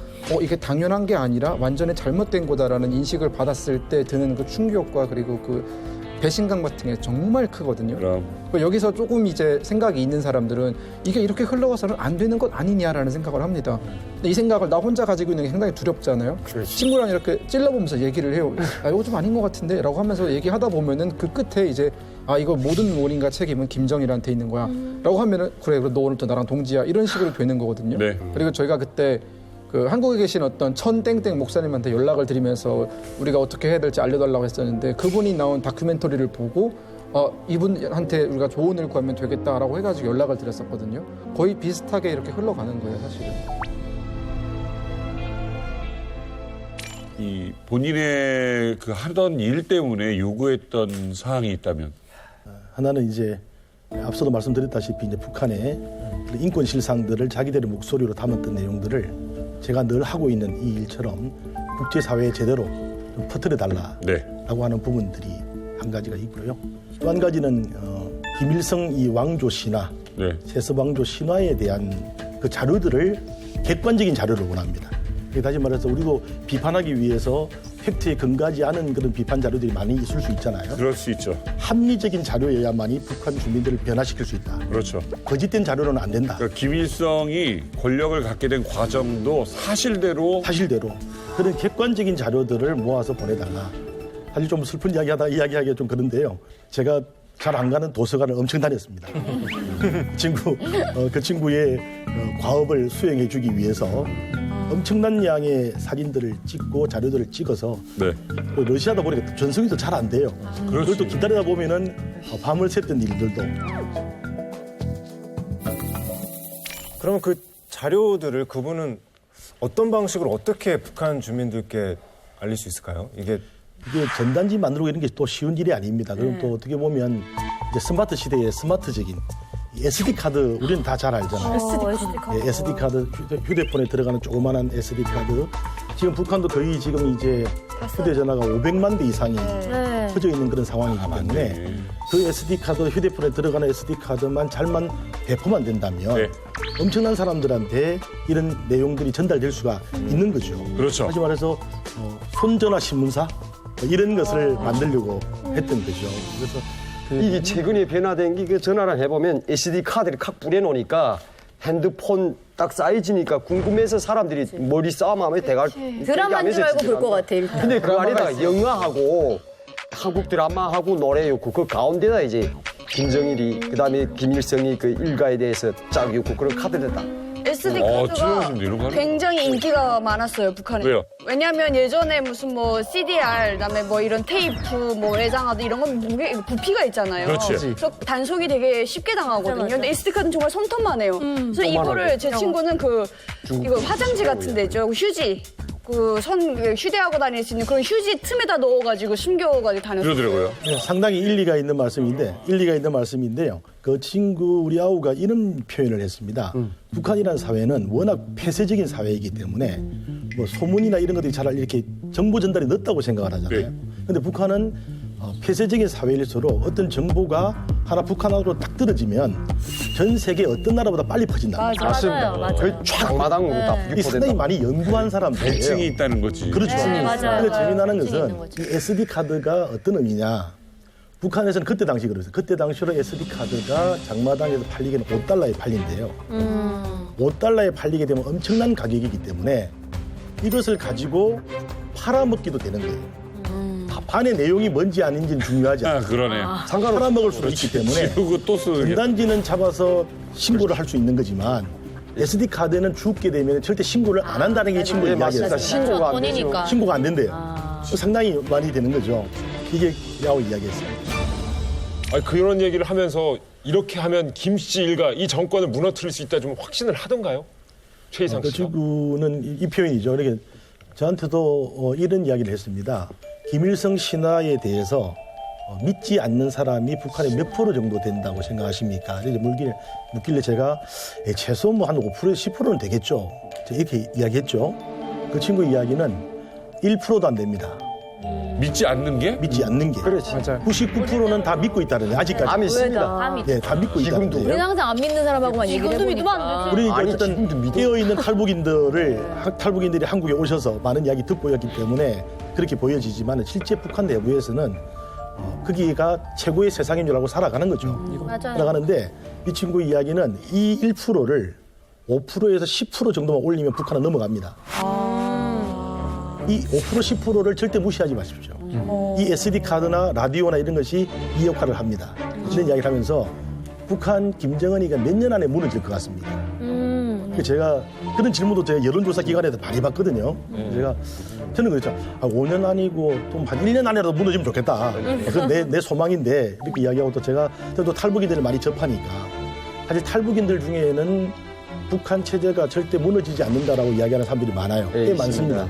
이게 당연한 게 아니라 완전히 잘못된 거다라는 인식을 받았을 때 드는 그 충격과 그리고 그 배신감 같은 게 정말 크거든요. 여기서 조금 이제 생각이 있는 사람들은 이게 이렇게 흘러가서는 안 되는 것 아니냐라는 생각을 합니다. 근데 이 생각을 나 혼자 가지고 있는 게 상당히 두렵잖아요. 친구랑 이렇게 찔러보면서 얘기를 해요. 이거 좀 아닌 것 같은데 라고 하면서 얘기하다 보면은 그 끝에 이제 이거 모든 원인과 책임은 김정일한테 있는 거야 라고 하면은 그래 너 오늘부터 나랑 동지야 이런 식으로 되는 거거든요. 네. 그리고 저희가 그때 그 한국에 계신 어떤 천땡땡 목사님한테 연락을 드리면서 우리가 어떻게 해야 될지 알려달라고 했었는데 그분이 나온 다큐멘터리를 보고 이분한테 우리가 조언을 구하면 되겠다라고 해가지고 연락을 드렸었거든요. 거의 비슷하게 이렇게 흘러가는 거예요, 사실은. 이 본인의 그 하던 일 때문에 요구했던 사항이 있다면? 하나는 이제 앞서도 말씀드렸다시피 이제 북한의 인권 실상들을 자기들의 목소리로 담았던 내용들을 제가 늘 하고 있는 이 일처럼 국제사회에 제대로 좀 터뜨려달라라고 하는 부분들이 한 가지가 있고요. 또 한 가지는 김일성 이 왕조 신화, 세습 왕조 신화에 대한 그 자료들을 객관적인 자료를 원합니다. 다시 말해서 우리도 비판하기 위해서 팩트에 근거하지 않은 그런 비판 자료들이 많이 있을 수 있잖아요. 그럴 수 있죠. 합리적인 자료여야만이 북한 주민들을 변화시킬 수 있다. 그렇죠. 거짓된 자료로는 안 된다. 그러니까 김일성이 권력을 갖게 된 과정도 사실대로 그런 객관적인 자료들을 모아서 보내달라. 사실 좀 슬픈 이야기하기가 좀 그런데요. 제가 잘 안 가는 도서관을 엄청 다녔습니다. 그 친구의 과업을 수행해 주기 위해서 엄청난 양의 사진들을 찍고 자료들을 찍어서 또 러시아다 보니까 전송이 잘 안 돼요. 그걸 또 기다리다 보면은 밤을 샜던 일들도. 그러면 그 자료들을 그분은 어떤 방식으로 어떻게 북한 주민들께 알릴 수 있을까요? 이게 전단지 만들고 이런 게 또 쉬운 일이 아닙니다. 그럼 또 어떻게 보면 이제 스마트 시대의 스마트적인 SD 카드 우리는 다 잘 알잖아요. SD 카드. SD 카드 휴대폰에 들어가는 조그마한 SD 카드. 지금 북한도 거의 지금 이제 휴대전화가 500만 대 이상이 퍼져 있는 그런 상황이기 때문에 그 SD 카드 휴대폰에 들어가는 SD 카드만 잘만 배포만 된다면 엄청난 사람들한테 이런 내용들이 전달될 수가 있는 거죠. 그렇죠. 다시 말해서 손전화 신문사 이런 것을 만들려고 했던 거죠. 그래서 이게 최근에 변화된 게 그 전화를 해보면 SD 카드를 칵 뿌려놓으니까 핸드폰 딱 사이즈니까 궁금해서 사람들이 머리 싸움하면 드라마인 줄 알고 볼 것 같아 일단. 근데 그 안에다가 영화하고 한국 드라마하고 노래였고 그 가운데다 이제 김정일이 그다음에 김일성이 그 일가에 대해서 짝 있고 그런 카드를 딱 SD 어, 카드가 찢어진다, 이런 거 하는 굉장히 인기가 많았어요, 북한에. 왜요? 왜냐하면 예전에 무슨 뭐 CDR, 그다음에 뭐 이런 테이프, 뭐 외장하드 이런 건 무게 부피가 있잖아요. 그렇지. 그래서 단속이 되게 쉽게 당하거든요. 맞아. 근데 SD 카드는 정말 손톱만 해요. 그래서 이거를 제 친구는 이거 화장지 같은 데 있죠. 휴지. 휴대하고 다닐 수 있는 그런 휴지 틈에다 넣어가지고 숨겨가지고 다녔어요. 그러더라고요. 네, 상당히 일리가 있는 말씀인데요. 그 친구 우리 아우가 이런 표현을 했습니다. 북한이라는 사회는 워낙 폐쇄적인 사회이기 때문에 뭐 소문이나 이런 것들이 잘 이렇게 정보 전달이 늦다고 생각을 하잖아요. 그런데 북한은 폐쇄적인 사회일수록 어떤 정보가 하나 북한 안으로 딱 떨어지면 전 세계 어떤 나라보다 빨리 퍼진다. 맞아요. 거의 쫙마당으로 다 이 부익포된다. 상당히 많이 연구한 사람들이에요. 대칭이 있다는 거지. 그렇죠. 네, 맞아요. 근데 재미나는 대칭이 있는 것은 거죠. 이 SD 카드가 어떤 의미냐. 북한에서는 그때 당시 그랬어요. 그때 당시로 SD 카드가 장마당에서 팔리기는 5달러에 팔린대요. 5달러에 팔리게 되면 엄청난 가격이기 때문에 이것을 가지고 팔아먹기도 되는 거예요. 판의 내용이 뭔지 아닌지는 중요하지 않아요. 그러네. 팔아먹을 수도 있기 때문에 지우고 또 쓰는 전단지는 잡아서 신고를 할 수 있는 거지만 SD 카드는 죽게 되면 절대 신고를 안 한다는 게 친구 이야기예요. 신고가 안 본인이니까. 되죠. 신고가 안 된대요. 상당히 많이 되는 거죠. 이게 야오 이야기였어요. 아니, 그런 얘기를 하면서 이렇게 하면 김 씨 일가 이 정권을 무너뜨릴 수 있다 좀 확신을 하던가요? 최희상 그 씨가. 친구는 이 표현이죠. 이렇게 저한테도 이런 이야기를 했습니다. 김일성 신화에 대해서 믿지 않는 사람이 북한에 몇 프로 정도 된다고 생각하십니까? 이제 묻길래 제가 최소 뭐 한 5%에서 10%는 되겠죠. 이렇게 이야기했죠. 그 친구 이야기는 1%도 안 됩니다. 믿지 않는 게? 믿지 않는 게. 그렇지. 99%는 다 믿고 있다는 거예요. 아직까지. 다 믿습니다. 다 믿- 네, 다 믿고 있다는 거예요. 우리는 항상 안 믿는 사람하고만 얘기를 지금도 믿으면 안 해보니까. 되지. 우리 아니, 어쨌든 지금도 깨어있는 탈북인들이 한국에 오셔서 많은 이야기 듣고 있기 때문에 그렇게 보여지지만 실제 북한 내부에서는 거기가 최고의 세상인 줄 알고 살아가는 거죠. 맞아요. 살아가는데 이 친구 이야기는 이 1%를 5%에서 10% 정도만 올리면 북한은 넘어갑니다. 이 5% 10%를 절대 무시하지 마십시오. 이 SD 카드나 라디오나 이런 것이 이 역할을 합니다. 이런 이야기를 하면서 북한 김정은이가 몇 년 안에 무너질 것 같습니다. 제가 그런 질문도 제가 여론조사 기관에서 많이 받거든요. 저는 그랬죠. 5년 아니고 좀 한 1년 안에라도 무너지면 좋겠다. 그건 내 소망인데 이렇게 이야기하고 또 제가 또 탈북인들을 많이 접하니까 사실 탈북인들 중에는 북한 체제가 절대 무너지지 않는다라고 이야기하는 사람들이 많아요. 꽤 많습니다.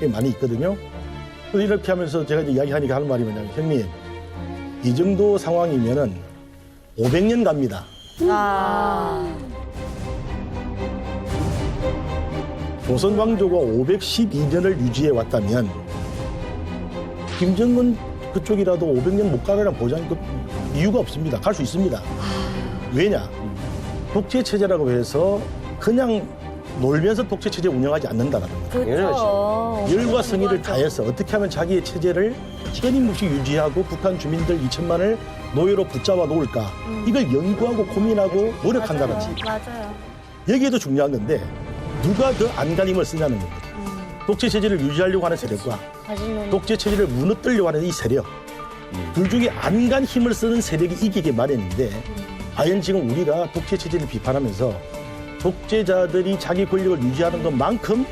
꽤 많이 있거든요. 그래서 이렇게 하면서 제가 이제 이야기하니까 하는 말이 뭐냐면 형님 이 정도 상황이면은 500년 갑니다. 조선 왕조가 512년을 유지해 왔다면 김정은 그쪽이라도 500년 못 가라는 보장이 이유가 없습니다. 갈 수 있습니다. 왜냐? 독재 체제라고 해서 그냥 놀면서 독재 체제 운영하지 않는다라는 거죠. 그렇죠. 열과 성의를 다해서 어떻게 하면 자기의 체제를 끊임없이 유지하고 북한 주민들 2천만을 노예로 붙잡아 놓을까 이걸 연구하고 고민하고 노력한다는 거죠. 맞아요. 여기에도 중요한 건데 누가 더 안간힘을 쓰냐는 겁니다. 독재 체제를 유지하려고 하는 세력과 독재 체제를 무너뜨리려고 하는 이 세력 둘 중에 안간 힘을 쓰는 세력이 이기게 마련인데 과연 지금 우리가 독재 체제를 비판하면서 독재자들이 자기 권력을 유지하는 것만큼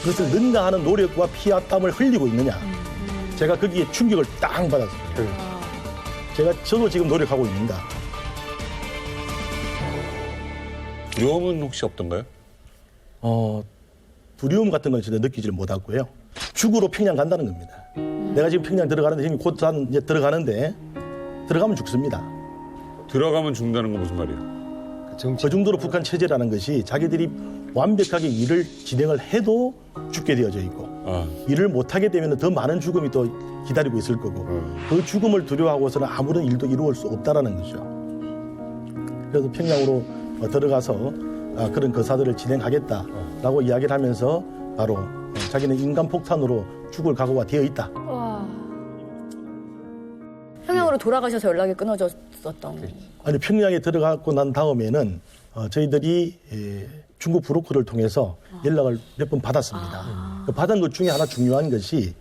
그것을 능가하는 노력과 피와 땀을 흘리고 있느냐. 제가 거기에 충격을 딱 받았습니다. 저도 지금 노력하고 있는가. 두려움은 혹시 없던가요? 두려움 같은 건 전혀 느끼지를 못하고요. 죽으로 평양 간다는 겁니다. 내가 지금 평양 들어가는데 형님 곧 이제 들어가는데 들어가면 죽습니다. 들어가면 죽는다는 건 무슨 말이에요? 그 정도로 북한 체제라는 것이 자기들이 완벽하게 일을 진행을 해도 죽게 되어져 있고 일을 못하게 되면 더 많은 죽음이 또 기다리고 있을 거고 그 죽음을 두려워하고서는 아무런 일도 이루어질 수 없다라는 거죠. 그래서 평양으로 들어가서 그런 거사들을 진행하겠다라고 이야기를 하면서 바로 자기는 인간 폭탄으로 죽을 각오가 되어 있다. 평양으로 돌아가셔서 연락이 끊어졌었던. 아니 평양에 들어가고 난 다음에는 저희들이 중국 브로커를 통해서 연락을 몇 번 받았습니다. 그 받은 것 중에 하나 중요한 것이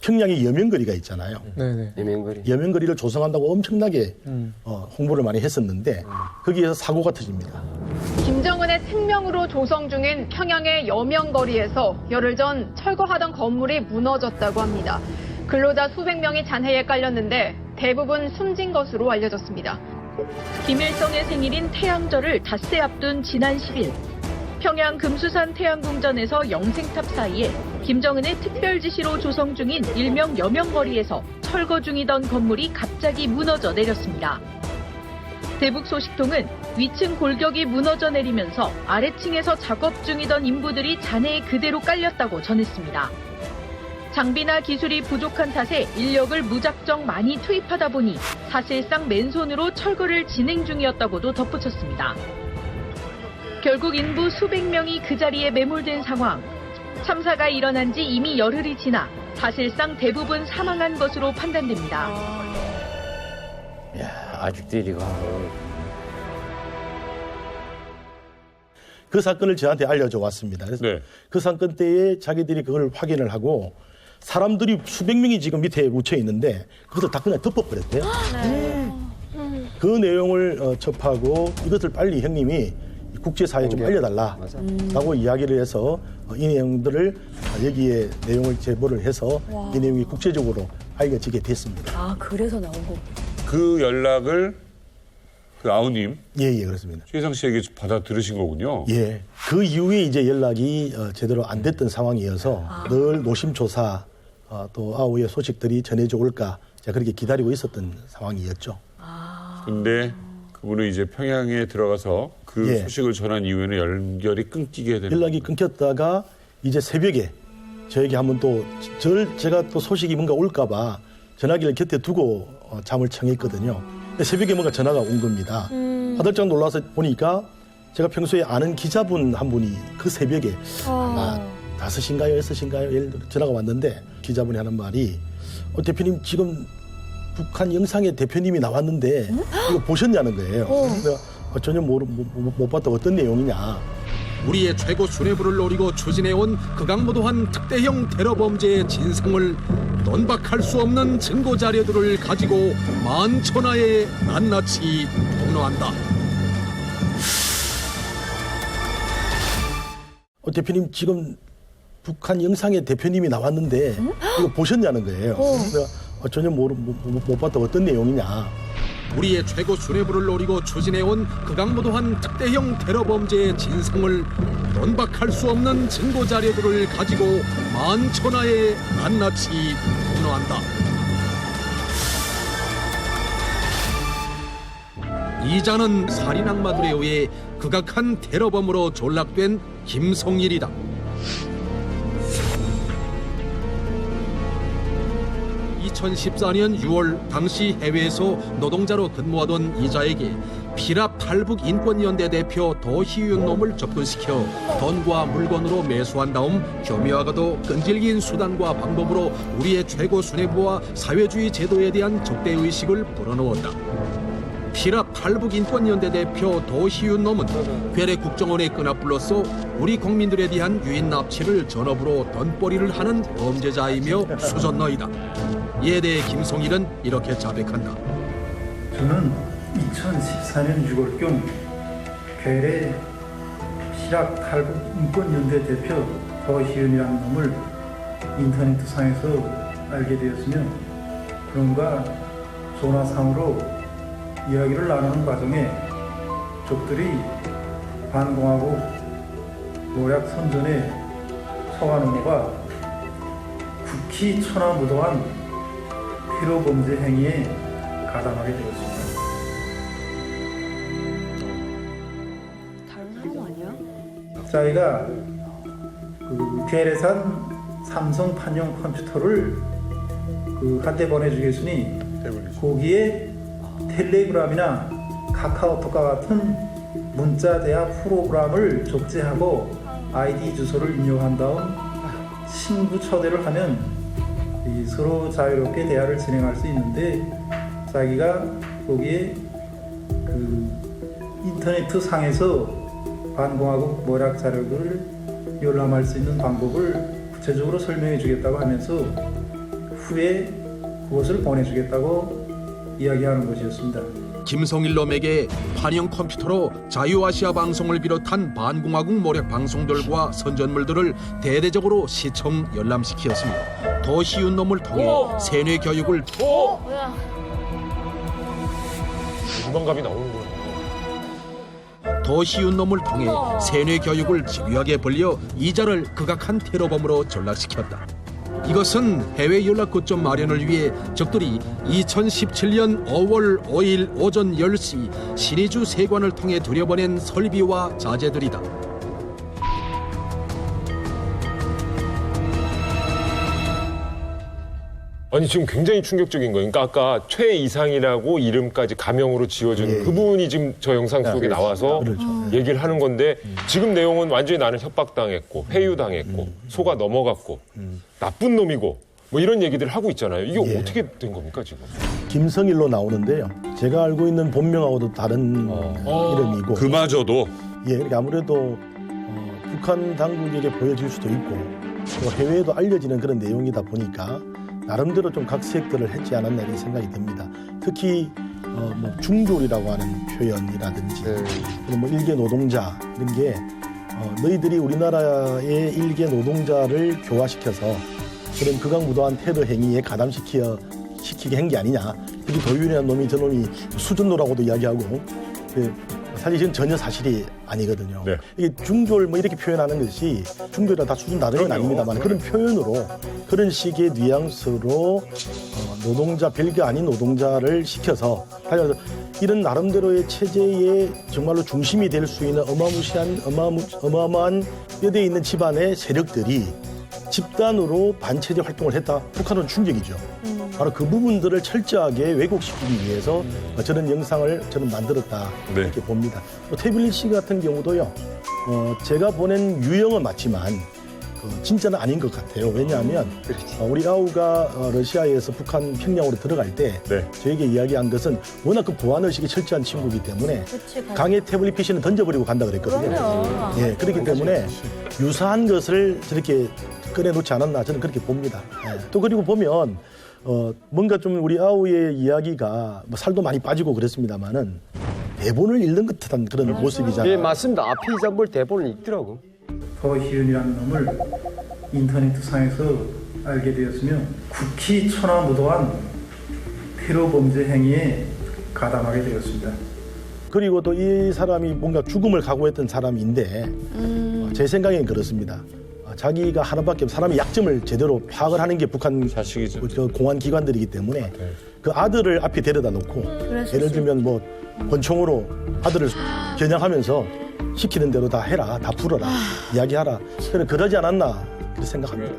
평양에 여명거리가 있잖아요. 여명거리를 조성한다고 엄청나게 홍보를 많이 했었는데 거기에서 사고가 터집니다. 김정은의 생명으로 조성 중인 평양의 여명거리에서 열흘 전 철거하던 건물이 무너졌다고 합니다. 근로자 수백 명이 잔해에 깔렸는데 대부분 숨진 것으로 알려졌습니다. 김일성의 생일인 태양절을 닷새 앞둔 지난 10일 평양 금수산 태양궁전에서 영생탑 사이에 김정은의 특별 지시로 조성 중인 일명 여명거리에서 철거 중이던 건물이 갑자기 무너져 내렸습니다. 대북 소식통은 위층 골격이 무너져 내리면서 아래층에서 작업 중이던 인부들이 잔해에 그대로 깔렸다고 전했습니다. 장비나 기술이 부족한 탓에 인력을 무작정 많이 투입하다 보니 사실상 맨손으로 철거를 진행 중이었다고도 덧붙였습니다. 결국 인부 수백 명이 그 자리에 매몰된 상황. 참사가 일어난 지 이미 열흘이 지나 사실상 대부분 사망한 것으로 판단됩니다. 아직도 이리가. 그 사건을 저한테 알려줘 왔습니다. 그래서 그 사건 때에 자기들이 그걸 확인을 하고 사람들이 수백 명이 지금 밑에 묻혀 있는데 그것을 다 그냥 덮어버렸대요. 그 내용을 접하고 이것을 빨리 형님이 국제사회에 좀 알려달라라고 이야기를 해서 이 내용들을 여기에 내용을 제보를 해서 이 내용이 국제적으로 알려지게 됐습니다. 아, 그래서 나온 거. 그 연락을 그 아우님, 예, 그렇습니다. 최희상 씨에게 받아 들으신 거군요. 예, 그 이후에 이제 연락이 제대로 안 됐던 상황이어서 늘 노심초사 또 아우의 소식들이 전해져 올까 제가 그렇게 기다리고 있었던 상황이었죠. 근데 그분은 이제 평양에 들어가서 그 소식을 전한 이후에는 연결이 끊기게 되는 연락이 끊겼다가 이제 새벽에 저에게 한번 또 제가 또 소식이 뭔가 올까봐 전화기를 곁에 두고 잠을 청했거든요. 근데 새벽에 뭔가 전화가 온 겁니다. 화들짝 놀라서 보니까 제가 평소에 아는 기자분 한 분이 그 새벽에 아마 5시인가요? 6시인가요? 전화가 왔는데 기자분이 하는 말이 대표님 지금 북한 영상에 대표님이 나왔는데 이거 보셨냐는 거예요. 그래서 전혀 못 봤다. 어떤 내용이냐. 우리의 최고 수뇌부를 노리고 추진해온 극악무도한 특대형 테러 범죄의 진상을 논박할 수 없는 증거 자료들을 가지고 만천하에 낱낱이 폭로한다. 대표님 지금 북한 영상에 대표님이 나왔는데 이거 보셨냐는 거예요. 그래서 전혀 못 봤다. 어떤 내용이냐. 우리의 최고 수뇌부를 노리고 추진해온 극악무도한 특대형 테러 범죄의 진상을 논박할 수 없는 증거 자료들을 가지고 만천하에 낱낱이 폭로한다. 이자는 살인 악마들에 의해 극악한 테러범으로 전락된 김성일이다. 2014년 6월 당시 해외에서 노동자로 근무하던 이자에게 피랍 탈북인권연대 대표 도희윤 놈을 접근시켜 돈과 물건으로 매수한 다음 교묘하고도 끈질긴 수단과 방법으로 우리의 최고 수뇌부와 사회주의 제도에 대한 적대의식을 불어넣었다. 피랍 탈북인권연대 대표 도희윤 놈은 괴뢰 국정원에 끈합불로서 우리 국민들에 대한 유인 납치를 전업으로 돈벌이를 하는 범죄자이며 수전너이다. 이에 대해 김성일은 이렇게 자백한다. 저는 2014년 6월경 괴뢰 피랍 탈북 인권연대 대표 도희윤이라는 놈을 인터넷상에서 알게 되었으며 그런가 전화상으로 이야기를 나누는 과정에 적들이 반공하고 노약 선전에 서가는 거가 극히 천하무도한 테러 범죄 행위에 가담하게 되었습니다. 다른 사람 아니야? 자기가 그 괴뢰산 삼성 판용 컴퓨터를 한 대 보내주겠으니 거기에 텔레그램이나 카카오톡과 같은 문자 대화 프로그램을 적재하고 아이디 주소를 입력한 다음 친구 초대를 하면 서로 자유롭게 대화를 진행할 수 있는데 자기가 거기에 그 인터넷 상에서 반공하고 모략 자료들을 열람할 수 있는 방법을 구체적으로 설명해 주겠다고 하면서 후에 그것을 보내주겠다고 이야기하는 것이었습니다. 김성일놈에게 판형 컴퓨터로 자유아시아 방송을 비롯한 반공화국 모략 방송들과 선전물들을 대대적으로 시청 열람시키었으며 더 쉬운 놈을 통해 세뇌 교육을 유방감이 나오는구나. 더 쉬운 놈을 통해 세뇌 교육을 집요하게 벌려 이자를 극악한 테러범으로 전락시켰다. 이것은 해외 연락 거점 마련을 위해 적들이 2017년 5월 5일 오전 10시 신의주 세관을 통해 들여보낸 설비와 자재들이다. 아니 지금 굉장히 충격적인 거예요. 그러니까 아까 최 이상이라고 이름까지 가명으로 지어준 그분이 지금 저 영상 속에 나와서 얘기를 하는 건데 지금 내용은 완전히 나는 협박당했고 회유당했고 속아 넘어갔고 나쁜 놈이고 뭐 이런 얘기들을 하고 있잖아요. 이게 어떻게 된 겁니까 지금? 김성일로 나오는데요. 제가 알고 있는 본명하고도 다른 이름이고. 그마저도? 예, 그러니까 아무래도 북한 당국에게 보여질 수도 있고 또 해외에도 알려지는 그런 내용이다 보니까 나름대로 좀 각색들을 했지 않았나 이런 생각이 듭니다. 특히 뭐 중졸이라고 하는 표현이라든지 뭐 일개 노동자 이런 게 너희들이 우리나라의 일개 노동자를 교화시켜서 그런 극악무도한 테러 행위에 가담시키게 한 게 아니냐. 특히 도윤이라는 놈이 저놈이 수준노라고도 이야기하고 사실 이건 전혀 사실이 아니거든요. 이게 중졸 뭐 이렇게 표현하는 것이 중졸이라 다 수준 다른 건 아닙니다만 그런 표현으로 그런 식의 뉘앙스로 노동자 별게 아닌 노동자를 시켜서 이런 나름대로의 체제의 정말로 중심이 될 수 있는 어마어마한 뼈대에 있는 집안의 세력들이 집단으로 반체제 활동을 했다. 북한은 충격이죠. 바로 그 부분들을 철저하게 왜곡시키기 위해서 저런 영상을 저는 만들었다 이렇게 봅니다. 태블릿 같은 경우도요. 제가 보낸 유형은 맞지만 진짜는 아닌 것 같아요. 왜냐하면 우리 아우가 러시아에서 북한 평양으로 들어갈 때 저에게 이야기한 것은 워낙 그 보안의식이 철저한 친구이기 때문에 강의 태블릿 PC는 던져버리고 간다 그랬거든요. 예, 그렇기 때문에 유사한 것을 저렇게 꺼내놓지 않았나 저는 그렇게 봅니다. 또 그리고 보면 뭔가 좀 우리 아우의 이야기가 뭐 살도 많이 빠지고 그랬습니다만은 대본을 읽는 것 같은 그런 모습이잖아요. 예, 맞습니다. 앞에 이자볼 대본을 읽더라고. 허희은이라는 놈을 인터넷상에서 알게 되었으며 국히 천하무도한 테러 범죄 행위에 가담하게 되었습니다. 그리고 또 이 사람이 뭔가 죽음을 각오했던 사람인데 제 생각에는 그렇습니다. 자기가 하나밖에 사람의 약점을 제대로 파악을 하는 게 북한 공안 기관들이기 때문에 그 아들을 앞에 데려다 놓고 예를 들면 뭐 권총으로 아들을 겨냥하면서 시키는 대로 다 해라, 다 풀어라, 이야기하라. 그러지 않았나 그렇게 생각합니다.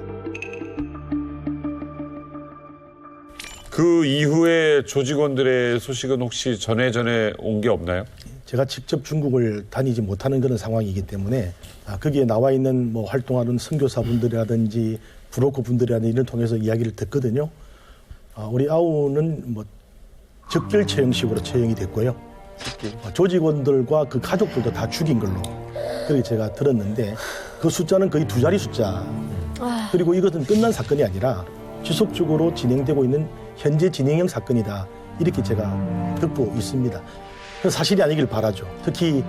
그 이후에 조직원들의 소식은 혹시 전에 온 게 없나요? 제가 직접 중국을 다니지 못하는 그런 상황이기 때문에 거기에 나와 있는 뭐 활동하는 선교사분들이라든지 브로커분들이라든지 이런 통해서 이야기를 듣거든요. 우리 아우는 뭐 적결 처형식으로 처형이 됐고요. 조직원들과 그 가족들도 다 죽인 걸로 그렇게 제가 들었는데 그 숫자는 거의 2자리 숫자. 그리고 이것은 끝난 사건이 아니라 지속적으로 진행되고 있는 현재 진행형 사건이다. 이렇게 제가 듣고 있습니다. 사실이 아니길 바라죠. 특히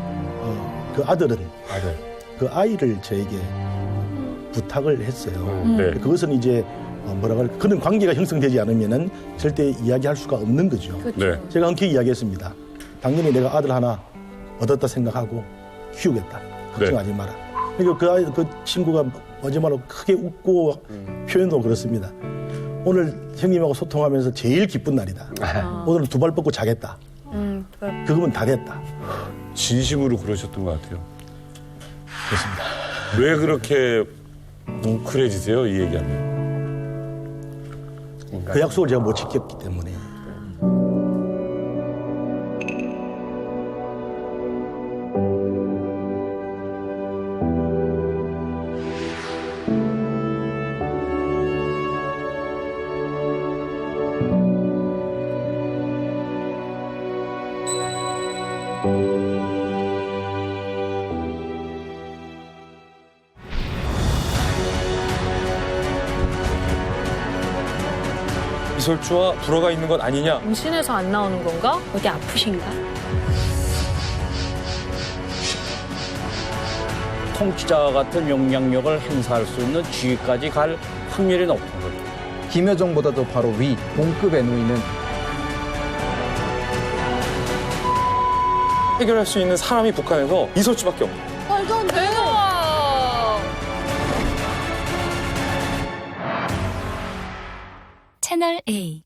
그 아들은 그 아이를 저에게 부탁을 했어요. 그것은 이제 뭐라고 할까 그런 관계가 형성되지 않으면은 절대 이야기할 수가 없는 거죠. 제가 흔쾌히 이야기했습니다. 당연히 내가 아들 하나 얻었다 생각하고 키우겠다. 걱정하지 마라. 그러니까 그 친구가 마지막으로 크게 웃고 표현도 그렇습니다. 오늘 형님하고 소통하면서 제일 기쁜 날이다. 오늘은 2발 뻗고 자겠다. 그거면 다 됐다. 진심으로 그러셨던 것 같아요. 그렇습니다. 왜 그렇게 뭉클해지세요? 이 얘기하면. 그 약속을 제가 못 지켰기 때문에. 이설주와 불화가 있는 것 아니냐. 정신에서 안 나오는 건가? 어디 아프신가? 통치자 같은 영향력을 행사할 수 있는 지위까지 갈 확률이 높은 거죠. 김여정보다도 바로 위, 동급에 놓이는 해결할 수 있는 사람이 북한에서 이설주밖에 없어요. 말도 안 돼. 채널 A